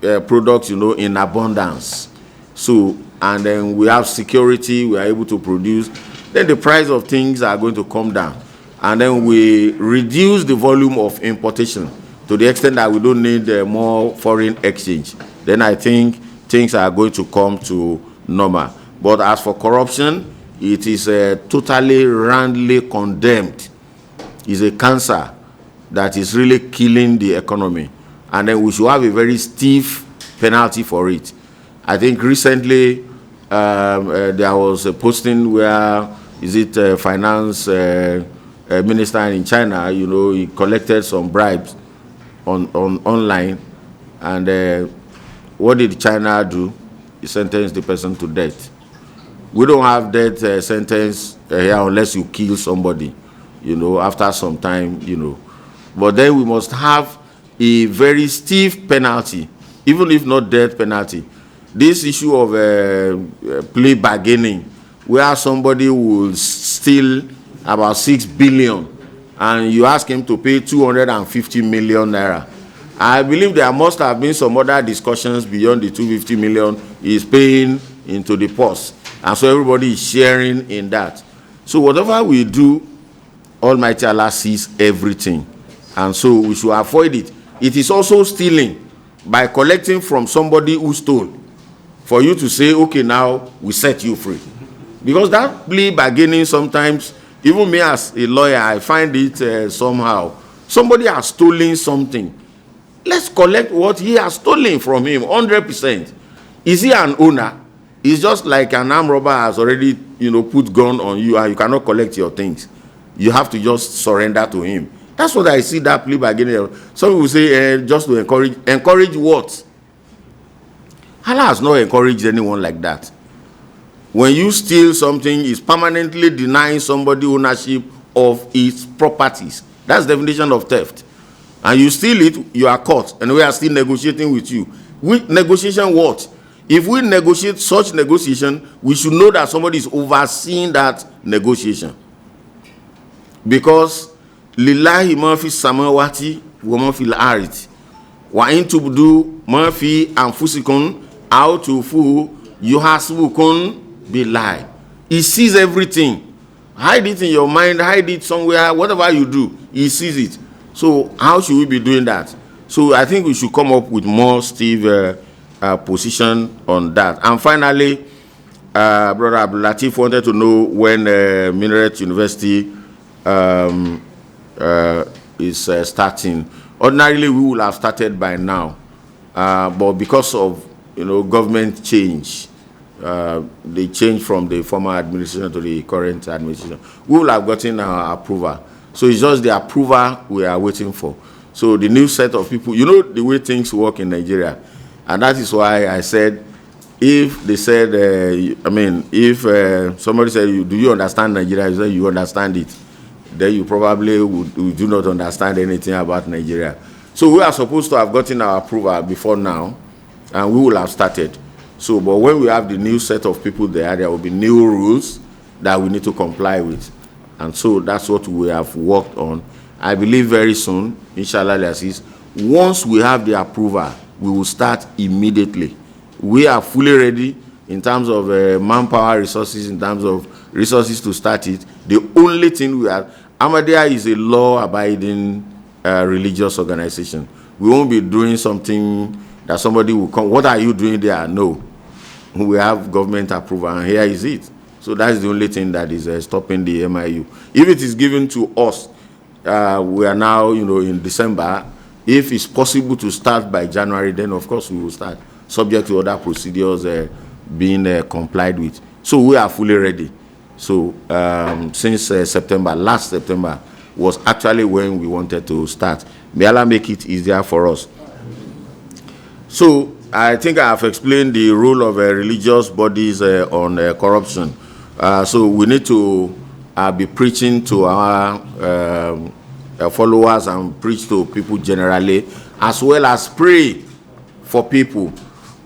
products, in abundance. So, and then we have security, we are able to produce, then the price of things are going to come down. And then we reduce the volume of importation to the extent that we don't need more foreign exchange. Then I think things are going to come to normal. But as for corruption, it is totally roundly condemned. It's a cancer that is really killing the economy. And then we should have a very stiff penalty for it. I think recently there was a posting where, finance minister in China, he collected some bribes online. And what did China do? He sentenced the person to death. We don't have death sentence here unless you kill somebody, after some time, But then we must have a very stiff penalty, even if not death penalty. This issue of plea bargaining, where somebody will steal about 6 billion and you ask him to pay 250 million naira. I believe there must have been some other discussions beyond the 250 million he's paying into the purse. And so everybody is sharing in that. So whatever we do, Almighty Allah sees everything. And so we should avoid it. It is also stealing by collecting from somebody who stole. For you to say, okay, now we set you free. Because that plea bargaining sometimes, even me as a lawyer, I find it somehow. Somebody has stolen something. Let's collect what he has stolen from him, 100%. Is he an owner? It's just like an armed robber has already, put gun on you and you cannot collect your things. You have to just surrender to him. That's what I see that plea bargaining. Some people say just to encourage. Encourage what? Allah has not encouraged anyone like that. When you steal something, it's permanently denying somebody ownership of its properties. That's the definition of theft. And you steal it, you are caught, and we are still negotiating with you. With negotiation what? If we negotiate such negotiation, we should know that somebody is overseeing that negotiation. Because lillahi ma fi samawati wa ma fil ardi wa in tubdu ma fi anfusikum aw tufu yuhasbukum billahi. He sees everything. Hide it in your mind, hide it somewhere, whatever you do, he sees it. So how should we be doing that? So I think we should come up with more stiff position on that. And finally, Brother Abdul Latif wanted to know when Minaret University is starting. Ordinarily, we would have started by now, but because of government change, they changed from the former administration to the current administration, we will have gotten our approval. So it's just the approval we are waiting for. So the new set of people, the way things work in Nigeria, and that is why I said, if they said, if somebody said, do you understand Nigeria? You say you understand it. Then you probably would do not understand anything about Nigeria. So we are supposed to have gotten our approval before now, and we will have started. So, but when we have the new set of people there will be new rules that we need to comply with. And so that's what we have worked on. I believe very soon, inshallah, Azeez, once we have the approval, we will start immediately. We are fully ready in terms of manpower resources, in terms of resources to start it. The only thing we have, Ahmadiyya is a law-abiding religious organization. We won't be doing something that somebody will come, what are you doing there? No. We have government approval, and here is it. So that's the only thing that is stopping the MIU. If it is given to us, we are now, in December. If it's possible to start by January, then of course we will start, subject to other procedures being complied with. So we are fully ready. So since September, last September, was actually when we wanted to start. May Allah make it easier for us. So I think I have explained the role of religious bodies on corruption. So we need to be preaching to our followers and preach to people generally, as well as pray for people.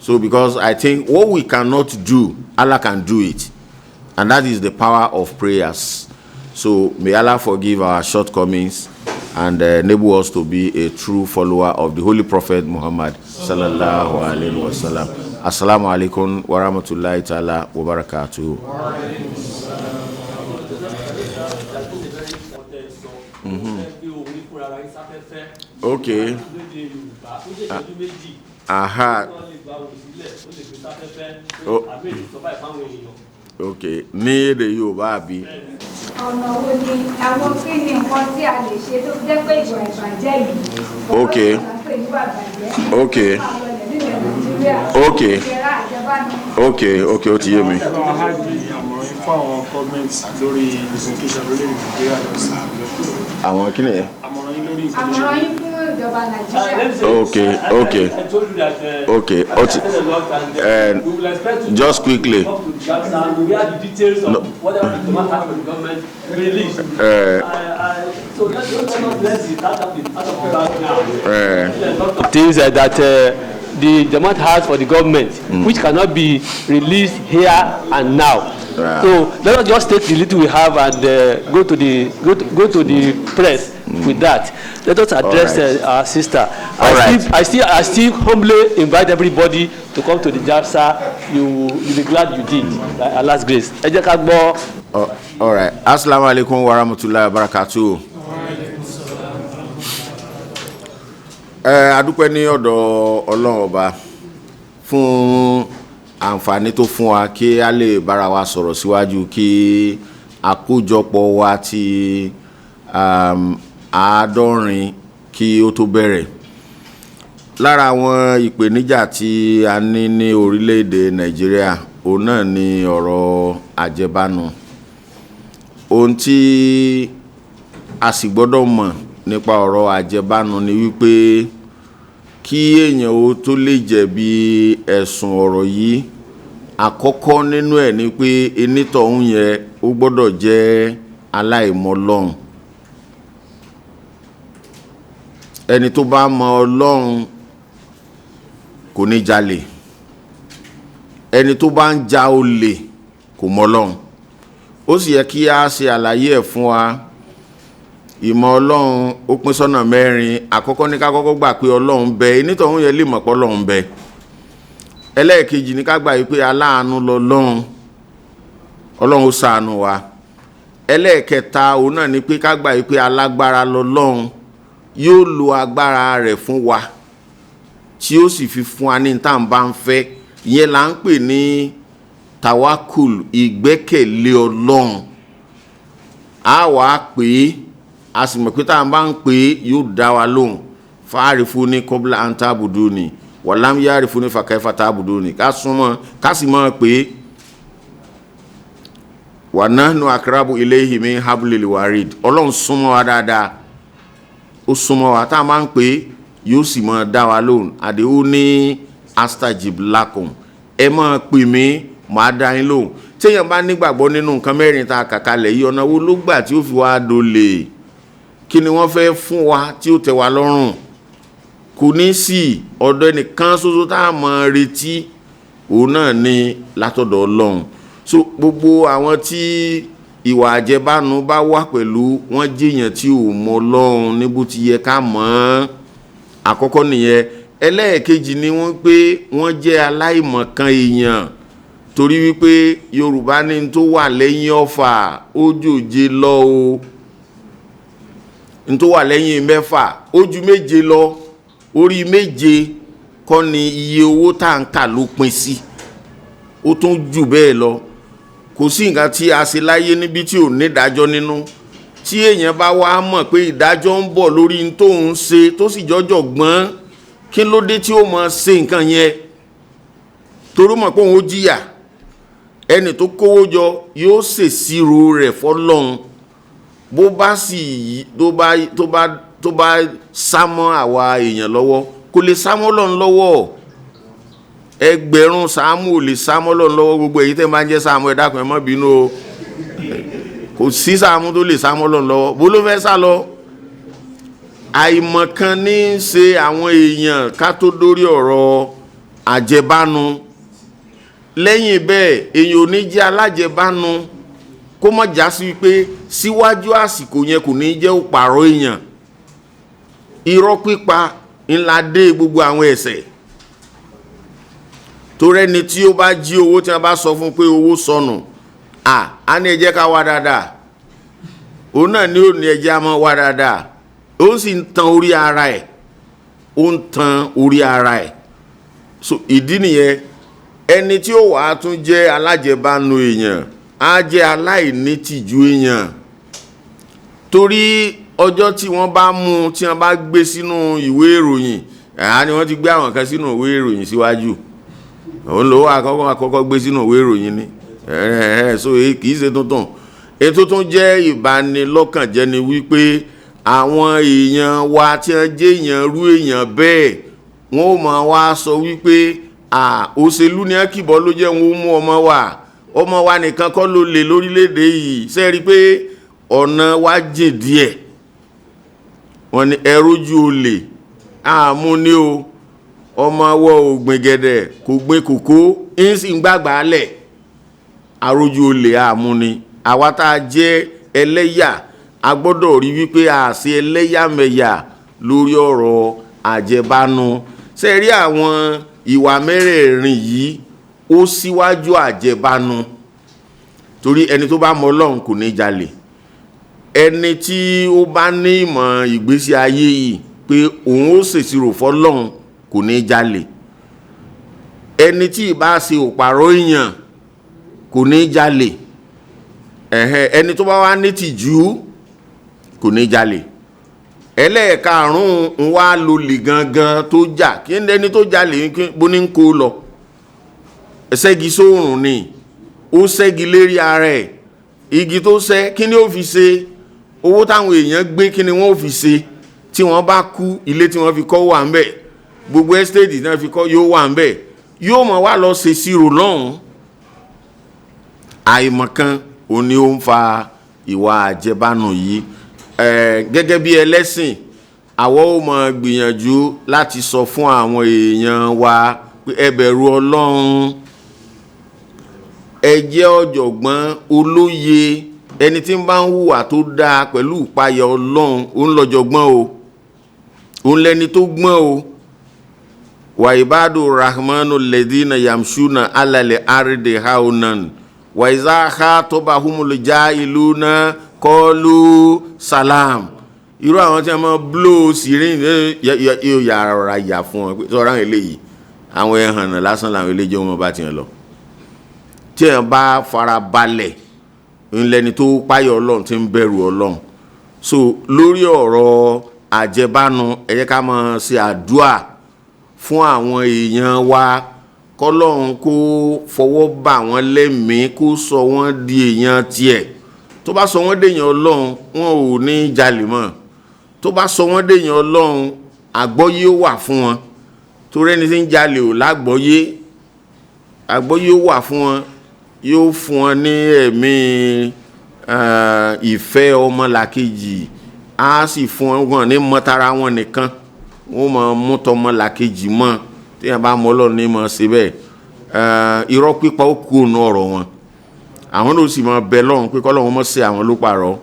So because I think what we cannot do, Allah can do it. And that is the power of prayers. So may Allah forgive our shortcomings and enable us to be a true follower of the Holy Prophet Muhammad sallallahu alaihi wasallam. Assalamu alaikum wa rahmatullahi ta'ala wa barakatuh. Okay. Aha. Oh. Okay. Ní èdè Yorùbá àbí. ọ̀nà wo ni àwọn kí ni nǹkan tí a lè ṣe tó jẹ́ pé ìwà ìbàjẹ́ yìí. Okay. Okay. Okay. Okay, okay, ó ti yé mi. Àwọn kí ni ẹ? Àmọ̀ràn yín fún ìjọba Nàìjíríà. Okay, okay. Okay, just quickly. No. Things that the Jamaat has for the government, which cannot be released here and now. So let us just take the little we have and go to the press with that. Let us address our sister. I still humbly invite everybody to come to the Jalsa. You'll be glad you did. Allah's grace. All right. Assalamu alaikum wa rahmatullahi wa barakatuh. Adúpẹ́ ní ọ̀dọ̀ Ọlọ́run Ọba fún àǹfààní tó fún wa kí a lè bára wa sọ̀rọ̀ síwájú kí àkójọpọ̀ wa ti àádọ́rin kí ó tó bẹ̀rẹ̀. Lára àwọn ìpèníjà tí a ní orílẹ̀-èdè Nàìjíríà òun náà ni ọ̀rọ̀ àjẹbánu. Ohun tí a sì gbọ́dọ̀ mọ̀ nípa ọ̀rọ̀ àjẹbánu ni wípé kí èèyàn ó tó lè jẹ̀bi ẹ̀sùn ọ̀rọ̀ yìí, àkọ́kọ́ nínú ẹ̀ ni pé onítọ̀hún yẹn ó gbọ́dọ̀ jẹ́ aláìmọ̀ Ọlọ́run. Ẹni tó bá mọ̀ Ọlọ́run kò ní jalè. Ẹni tó bá ń ja olè kò mọ̀ Ọlọ́run. Ó sì yẹ kí a ṣe àlàyé ẹ̀ fún wa. Ìmọ̀ Ọlọ́run ó pín sọ́nà mẹ́rin. Àkọ́kọ́ ní ká kọ́kọ́ gbà pé Ọlọ́run bẹ. Onítọ̀hún yẹn lè mọ̀ pé Ọlọ́run bẹ. Ẹlẹ́ẹ̀kejì ní ká gbà wípé aláàánú lọ́lọ́run. Ọlọ́run ó ṣàánú wa. Ẹlẹ́ẹ̀kẹta òun náà ni pé ká gbà wípé alágbára lọ́lọ́run. Yóò lo agbára rẹ̀ fún wa tí ó sì fi fún wa ní tá à ń bá ń fẹ́. Ìyẹn là ń pè ní tawakul, ìgbẹ́kẹ̀lé Ọlọ́run. A wà pé a sì mọ̀ pé tá à ń bá ń pè yóò dá wa lóhùn. Fa'arifuni qabla an ta'buduni wa lam ya'rifuni fa kayfa ta'buduni. Ká súnmọ́ ká sì mọ̀ pé wa nahnu akrabu ilayhi min hablil warid. Ọlọ́run súnmọ́ wa dáadáa. Ó súnmọ́ wa tá a máa ń pè yóò sì mọ̀ dá wa lóhùn. Àdéhùn ní astajib lakum. Ẹ máa pè mí máa dá yín lóhùn. Téèyàn bá nígbàgbọ́ nínú nǹkan mẹ́rin tá a kà kalẹ̀ yìí, ọ̀nà wo ló gbà tí ó fi wá dolè? Kí ni wọ́n fẹ́ fún wa tí ó tẹ́ wa lọ́rùn? Kò ní sí ọ̀dọ̀ ẹnìkan ṣoṣo tá a máa retí, òun náà ni látọ̀dọ̀ Ọlọ́run. So gbogbo àwọn tí ìwà àjẹbánu bá wà pẹ̀lú wọn jẹ́yàn tí ò mọ̀ Ọlọ́run ní bó ti yẹ ká mọ̀. Àkọ́kọ́ nìyẹn. Ẹlẹ́ẹ̀kejì ni wọ́n pé wọ́n jẹ́ aláìmọ̀kan èèyàn. Torí wípé Yorùbá ní tó wà lẹ́yìn ọfà ó jòjé lọ o. Ní tó wà lẹ́yìn mẹ́fà ó ju méje lọ. Orí méje kọ́ ni iye owó tá ń kà ló pín sí. Ó tún jù bẹ́ẹ̀ lọ. Kò sí nǹkan tí a ṣe láyé níbi tí ò ní ìdájọ́ nínú. Tí èèyàn bá wá mọ̀ pé ìdájọ́ ń bọ̀ lórí tó ń ṣe tó sì jọjọ gbọ́n, kí ló dé tí ó mọ̀ ṣe nǹkan yẹn? Torí mọ̀ pé òun ó jìyà. Ẹni tó kówó jọ yóò ṣèṣirò rẹ̀ fọ́lọ́run. Bó bá sì tó bá sámọ́ àwa èèyàn lọ́wọ́, kò lè sámọ́ Ọlọ́run lọ́wọ́. Ẹgbẹ̀rún sáàmù ò lè sámọ́ Ọlọ́run lọ́wọ́. Gbogbo èyí tẹ́ máa ń jẹ́ sáàmù ẹ dákun ẹ má bínú o. Kò sí sáàmù tó lè sámọ́ Ọlọ́run lọ́wọ́. Bó ló fẹ́ sá lọ? Àìmọ̀kan ní í ṣe àwọn èèyàn ká tó dórí ọ̀rọ̀ àjẹbánu. Lẹ́yìn bẹ́ẹ̀ èèyàn ò ní jẹ́ alájẹbánu kó má já sí pé síwájú àsìkò yẹn kò ní jẹ́ òpàrọ̀ èèyàn. Irọ́ pípa ńlá dé gbogbo àwọn ẹ̀ṣẹ̀. Torí ẹni tí ó bá jí owó tí wọ́n bá sọ fún pé owó sọnù, a ní ẹ jẹ́ ká wá dáadáa. Òun náà ni ó ní ẹ jẹ́ á máa wá dáadáa. Ó sì ń tan orí ara ẹ̀. Ó ń tan orí ara ẹ̀. So ìdí nìyẹn. Ẹni tí ó wà tún jẹ́ alájẹbánu èèyàn á jẹ́ aláìnítìjú èèyàn. torí ọjọ́ tí wọ́n bá mú tí wọ́n bá gbé sínú ìwé ìròyìn ni wọ́n ti gbé àwọn kan sínú ìwé ìròyìn síwájú òun ló wà àkọ́kọ́ gbé sínú ìwé ìròyìn ni so kìí ṣe tuntun ètò tó jẹ́ ìbanilọ́kànjẹ́ ni wípé àwọn èèyàn wa tí wọ́n jẹ́ èèyàn rú èèyàn bẹ́ẹ̀ wọ́n ó máa wá sọ wípé òṣèlú ni akíbọ̀ ló jẹ́ wọn ó mú ọmọ wa nìkan kọ́ ló lè lórílẹ̀‐èdè yìí ṣe rí pé ọ̀nà wa jìn díẹ̀ wọ́n ní ẹrójú olè àmú ní o ọmọ wọ ògbìn gẹ̀dẹ̀ kò gbin kòkó ń sì ń gbàgbà lẹ̀ àrójú olè àmú ni àwa tá a jẹ́ ẹlẹ́yà a gbọ́dọ̀ rí wípé a ṣe ẹlẹ́yàmẹ̀yà lórí ọ̀rọ̀ àjẹbánu ṣe rí àwọn ìwà mẹ́rẹ̀ẹ̀rin yìí ó síwájú àjẹbánu torí ẹni tó bá mọ Ọlọ́run kò ní jalè ẹni tí ó bá ní ìmọ̀ ìgbésí ayé yìí pé òun ó ṣèṣirò fọ́lọ́run kò ní jalè ẹni tí ìbá ṣe òpàrọ̀ èèyàn kò ní jalè ẹni tó bá wá ní tìjú kò ní jalè ẹlẹ́ẹ̀karùn-ún wá lólè gangan tó jà kí ẹni tó jalè bó ní ń kó lọ ṣẹ́gi sóòrùn ni ó ṣẹ́gi lérí ara ẹ̀ igi tó ṣẹ́ kí ni ó fi ṣe owó táwọn èèyàn gbé kí ni wọ́n fi ṣe tí wọ́n bá kú ilé tí wọ́n fi kọ́ wà ń bẹ̀ gbogbo estate náà fi kọ́ yóò wà ń bẹ̀ yóò mọ̀ wá lọ ṣe sírò lọ́hùn àìmọ̀kan òun ni ó ń fa ìwà àjẹbánu yìí gẹ́gẹ́ bí ẹlẹ́sìn àwọn ò mọ̀ gbìyànjú láti sọ fún àwọn èèyàn wa pé ẹ bẹ̀rù Ọlọ́run ẹ jẹ́ ọ̀jọ̀gbọ́n olóye ẹni tí ń bá ń hùwà tó dáa pẹ̀lú ìpayà Ọlọ́run òun lọ́jọ̀gbọ́n o òun lẹni tó gbọ́n o wa ibadu rahmanu ledina yamshuna alale arde haunan wa iza khatobahumul jailuna qalu salam irú àwọn tí a máa blow sirin yóò yára yà fún wọn tó ra eléyìí àwọn ẹ̀hànà lásán làwọn eléjẹ́ wọn bá ti lọ tí ẹ̀ bá fara balẹ̀ ńlẹ́ni tó páyọ̀ Ọlọ́run tí ń bẹ̀rù Ọlọ́run so lórí ọ̀rọ̀ àjẹbánu ẹ jẹ́ ká máa ṣe àdúà fún àwọn èèyàn wa kọ́lọ́run kó fọwọ́ bà wọ́n lẹ́mìí kó sọ wọ́n di èèyàn tiẹ̀ tó bá sọ wọ́n dèèyàn Ọlọ́run wọn ò ní jalè mọ́ tó bá sọ wọ́n dèèyàn Ọlọ́run àgbọ́yé ó wà fún wọn torí ẹni tí ń jalè ò lágbọ́yé àgbọ́yé ó wà fún wọn yóò fún wọn ní ẹ̀mí ìfẹ́ ọmọlàkejì á sì fún wọn ní mọ́tara wọn nìkan wọ́n mọ̀ mú tọmọlàkejì mọ́ tí wọ́n bá mọ́ Ọlọ́run ní mọ̀ síbẹ̀ irọ́ pípa ó kú ònú ọ̀rọ̀ wọn àwọn ló sì mọ̀ bẹ lọ́run pé kọ́lọ́run mọ̀ sí àwọn ló pààrọ̀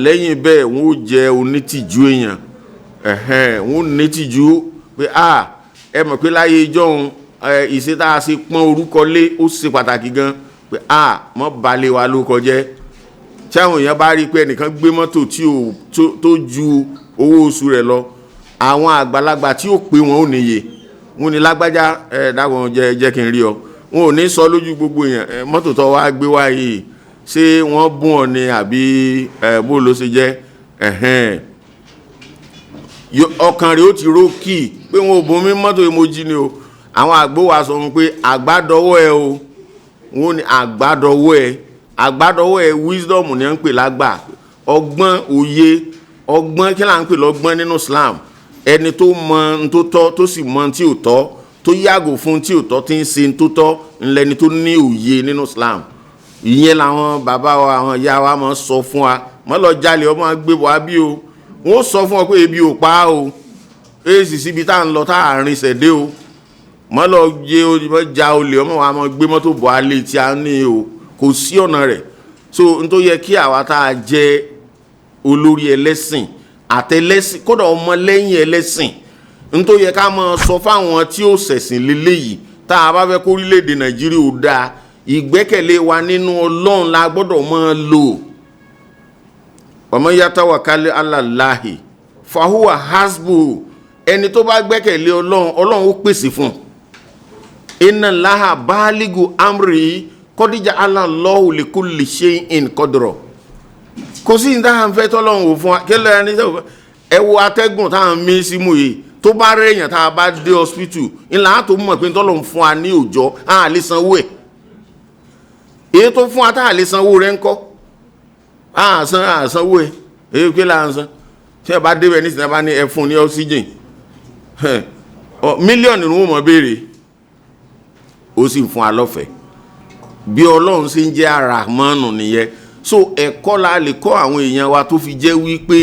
lẹ́yìn bẹ́ẹ̀ wọ́n ó jẹ́ onítìjú èèyàn wọ́n nítìjú pé ẹ mọ̀ pé láyé ìjọ́un ìṣe tá a ṣe pọ́n orúkọ lé ó ṣe pàtàkì gan pé mọ́ balẹ̀ wa ló kọjẹ́ tí àwọn èèyàn bá rí pé ẹnìkan gbé mọ́tò tó ju owó oṣù rẹ̀ lọ àwọn àgbàlagbà tí ó pé wọn ò níye wọn ni lágbájá dáwọn jẹ́ kí n rí ọ wọn ò ní sọ lójú gbogbo èèyàn mọ́tò tó wá gbé wá yìí ṣé wọ́n bùn ọ ni àbí bó ló ṣe jẹ́ ọkàn rẹ̀ ó ti rókì pé wọn ò bùn mí mọ́tò emoji ni o àwọn àgbò wa sọ wọn pé àgbádọ́wọ́ ẹ o wọn ni àgbádọ́wọ́ ẹ wisdom ni wọ́n ń pè lágbà ọgbọ́n òye ọgbọ́n kí là ń pè lọ́gbọ́n nínú Islam ẹni tó mọ n tó tọ́ tó sì mọ tí ò tọ́ tó yàgò fún tí ò tọ́ tí ń ṣe n tó tọ́ ńlẹni tó ní òye nínú Islam ìyẹn làwọn bàbá wa àwọn ìyá wa máa sọ fún wa mọ́ lọ jalè ọmọ gbé wá bí o wọ́n sọ fún ọ pé ebi ò pa o èsì síbi tá à ń lọ tá à ń rin ṣẹ̀dé o mọ́ lọ ja olè ọmọ wa máa gbé mọ́tò bọ̀ alẹ́ tí a ní o kò sí ọ̀nà rẹ̀ so n tó yẹ kí àwa tá a jẹ́ olórí ẹlẹ́sìn àtẹlẹ́sìn kódà ọmọ lẹ́yìn ẹlẹ́sìn n tó yẹ ká máa sọ fáwọn tí ó ṣẹ̀sìn lélẹ́yìí tá a bá fẹ́ kó orílẹ̀-èdè Nàìjíríà ó dáa ìgbẹ́kẹ̀lé wa nínú Ọlọ́run la gbọ́dọ̀ máa lò ọmọ yatawakkal ala Allahi fahuwa hasbu ẹni tó bá gbẹ́kẹ̀lé Ọlọ́run ó pèsè fún inna Allaha baligu amri qad ja'ala Allahu likulli shay'in qadra kò sí ní táwọn fẹ́ tọ́lọ́run ò fún wa kí lóyún ní sẹ́wọ̀n ẹ wo atẹ́gùn táwọn mí símú yìí tó bá rẹ̀yàn tá a bá dé hospital ńlá á tó mọ̀ pé tọ́lọ́run fún wa ní òòjọ́ á lè sanwó ẹ̀ èyí tó fún wa tá a lè sanwó rẹ̀ ńkọ́ á sanwó ẹ̀ èyí pé là ń san tí ẹ bá débẹ̀ ní sinimá ní ẹ fún ní oxygen mílíọ̀nù ni wọ́n mọ̀ béèrè ó sì fún wa lọ́fẹ̀ẹ́ bí ọlọ́run ṣe ń jẹ́ ara mọ́nù nìyẹn so ẹ̀kọ́ la lè kọ́ àwọn èèyàn wa tó fi jẹ́ wípé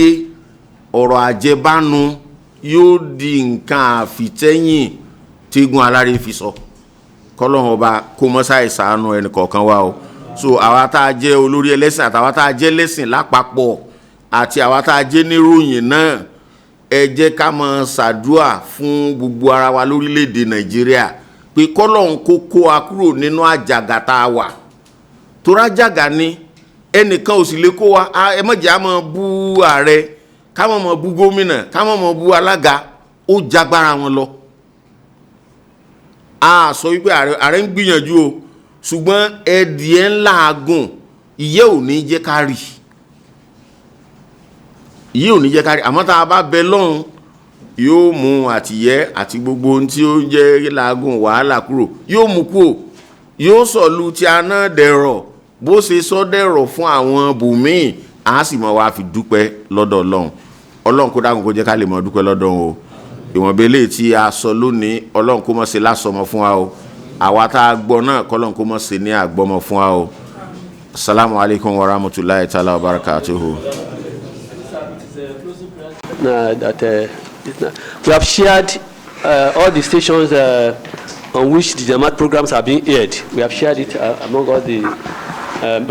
ọ̀rọ̀ àjẹbánu yóò di nǹkan àfitẹ́yìn tígun alárè fi sọ kọ́lọ́run ọba kó mọ́sá ìsànú ẹnì kọ̀ọ̀kan wa o so àwa tá a jẹ́ olórí ẹlẹ́sìn àtàwa tá a jẹ́ lẹ́sìn lápapọ̀ àti àwa tá a jẹ́ níròyìn náà ẹ jẹ́ ká máa ṣàdúà fún gbogbo ara wa lórílẹ̀‐èdè Nàìjíríà pé kọ́lọ́run kó kó wa kúrò nínú àjàgà tá a wà torá jàgà ni ẹnìkan ò sì lè kó wa ẹ má jẹ́ á máa bú ààrẹ ká má máa bú gómìnà ká má máa bú alága ó jagbára wọn lọ a sọ wípé ààrẹ ń gbìyànjú o ṣùgbọ́n ẹdìẹ ńlá agùn ìyẹ́ ò ní jẹ́ ká rí ìyẹ́ ò ní jẹ́ ká rí àmọ́ tá a bá bẹ lọ́hùn yóò mú àtìyẹ́ àti gbogbo ohun tí ó jẹ́ lágùn wàhálà kúrò yóò mú kúrò yóò sọ̀lù tí a náà dẹ̀rọ̀ bó ṣe sọ dẹ̀rọ̀ fún àwọn bùnmíì a sì mọ̀ wá fi dúpẹ́ lọ́dọ̀ ọlọ́run ọlọ́run kó dáhùn kó jẹ́ ká lè mọ̀ dúpẹ́ lọ́dọ̀ o ìwọ̀nba eléyìí tí a sọ lónìí ọlọ́run kó mọ̀ ṣe lásọmọ fún wa o àwa tá a gbọ́ náà kọ́lọ́run kó mọ̀ ṣe ní àgbọ́mọ fún wa o assalamu alaikum wa rahmatullahi ta'ala wa barakatuhu. We have shared all the stations on which the Jamaat programs are being aired. We have shared it among all the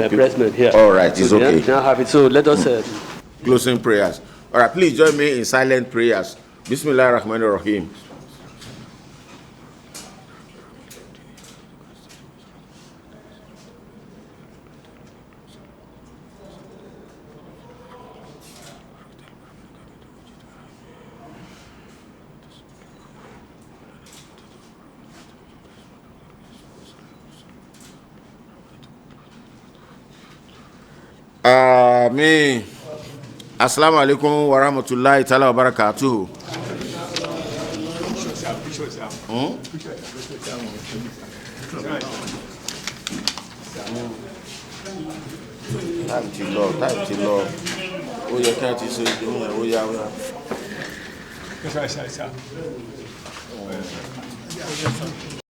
pressmen here. All right, it's okay. Now have it. So let us closing prayers. All right, please join me in silent prayers. Bismillahir Rahmanir Rahim. Amir. Assalamu alaikum wa rahmatullahi ta'ala wa barakatuhu. Time to law. Oh, you can't say, oh, yeah.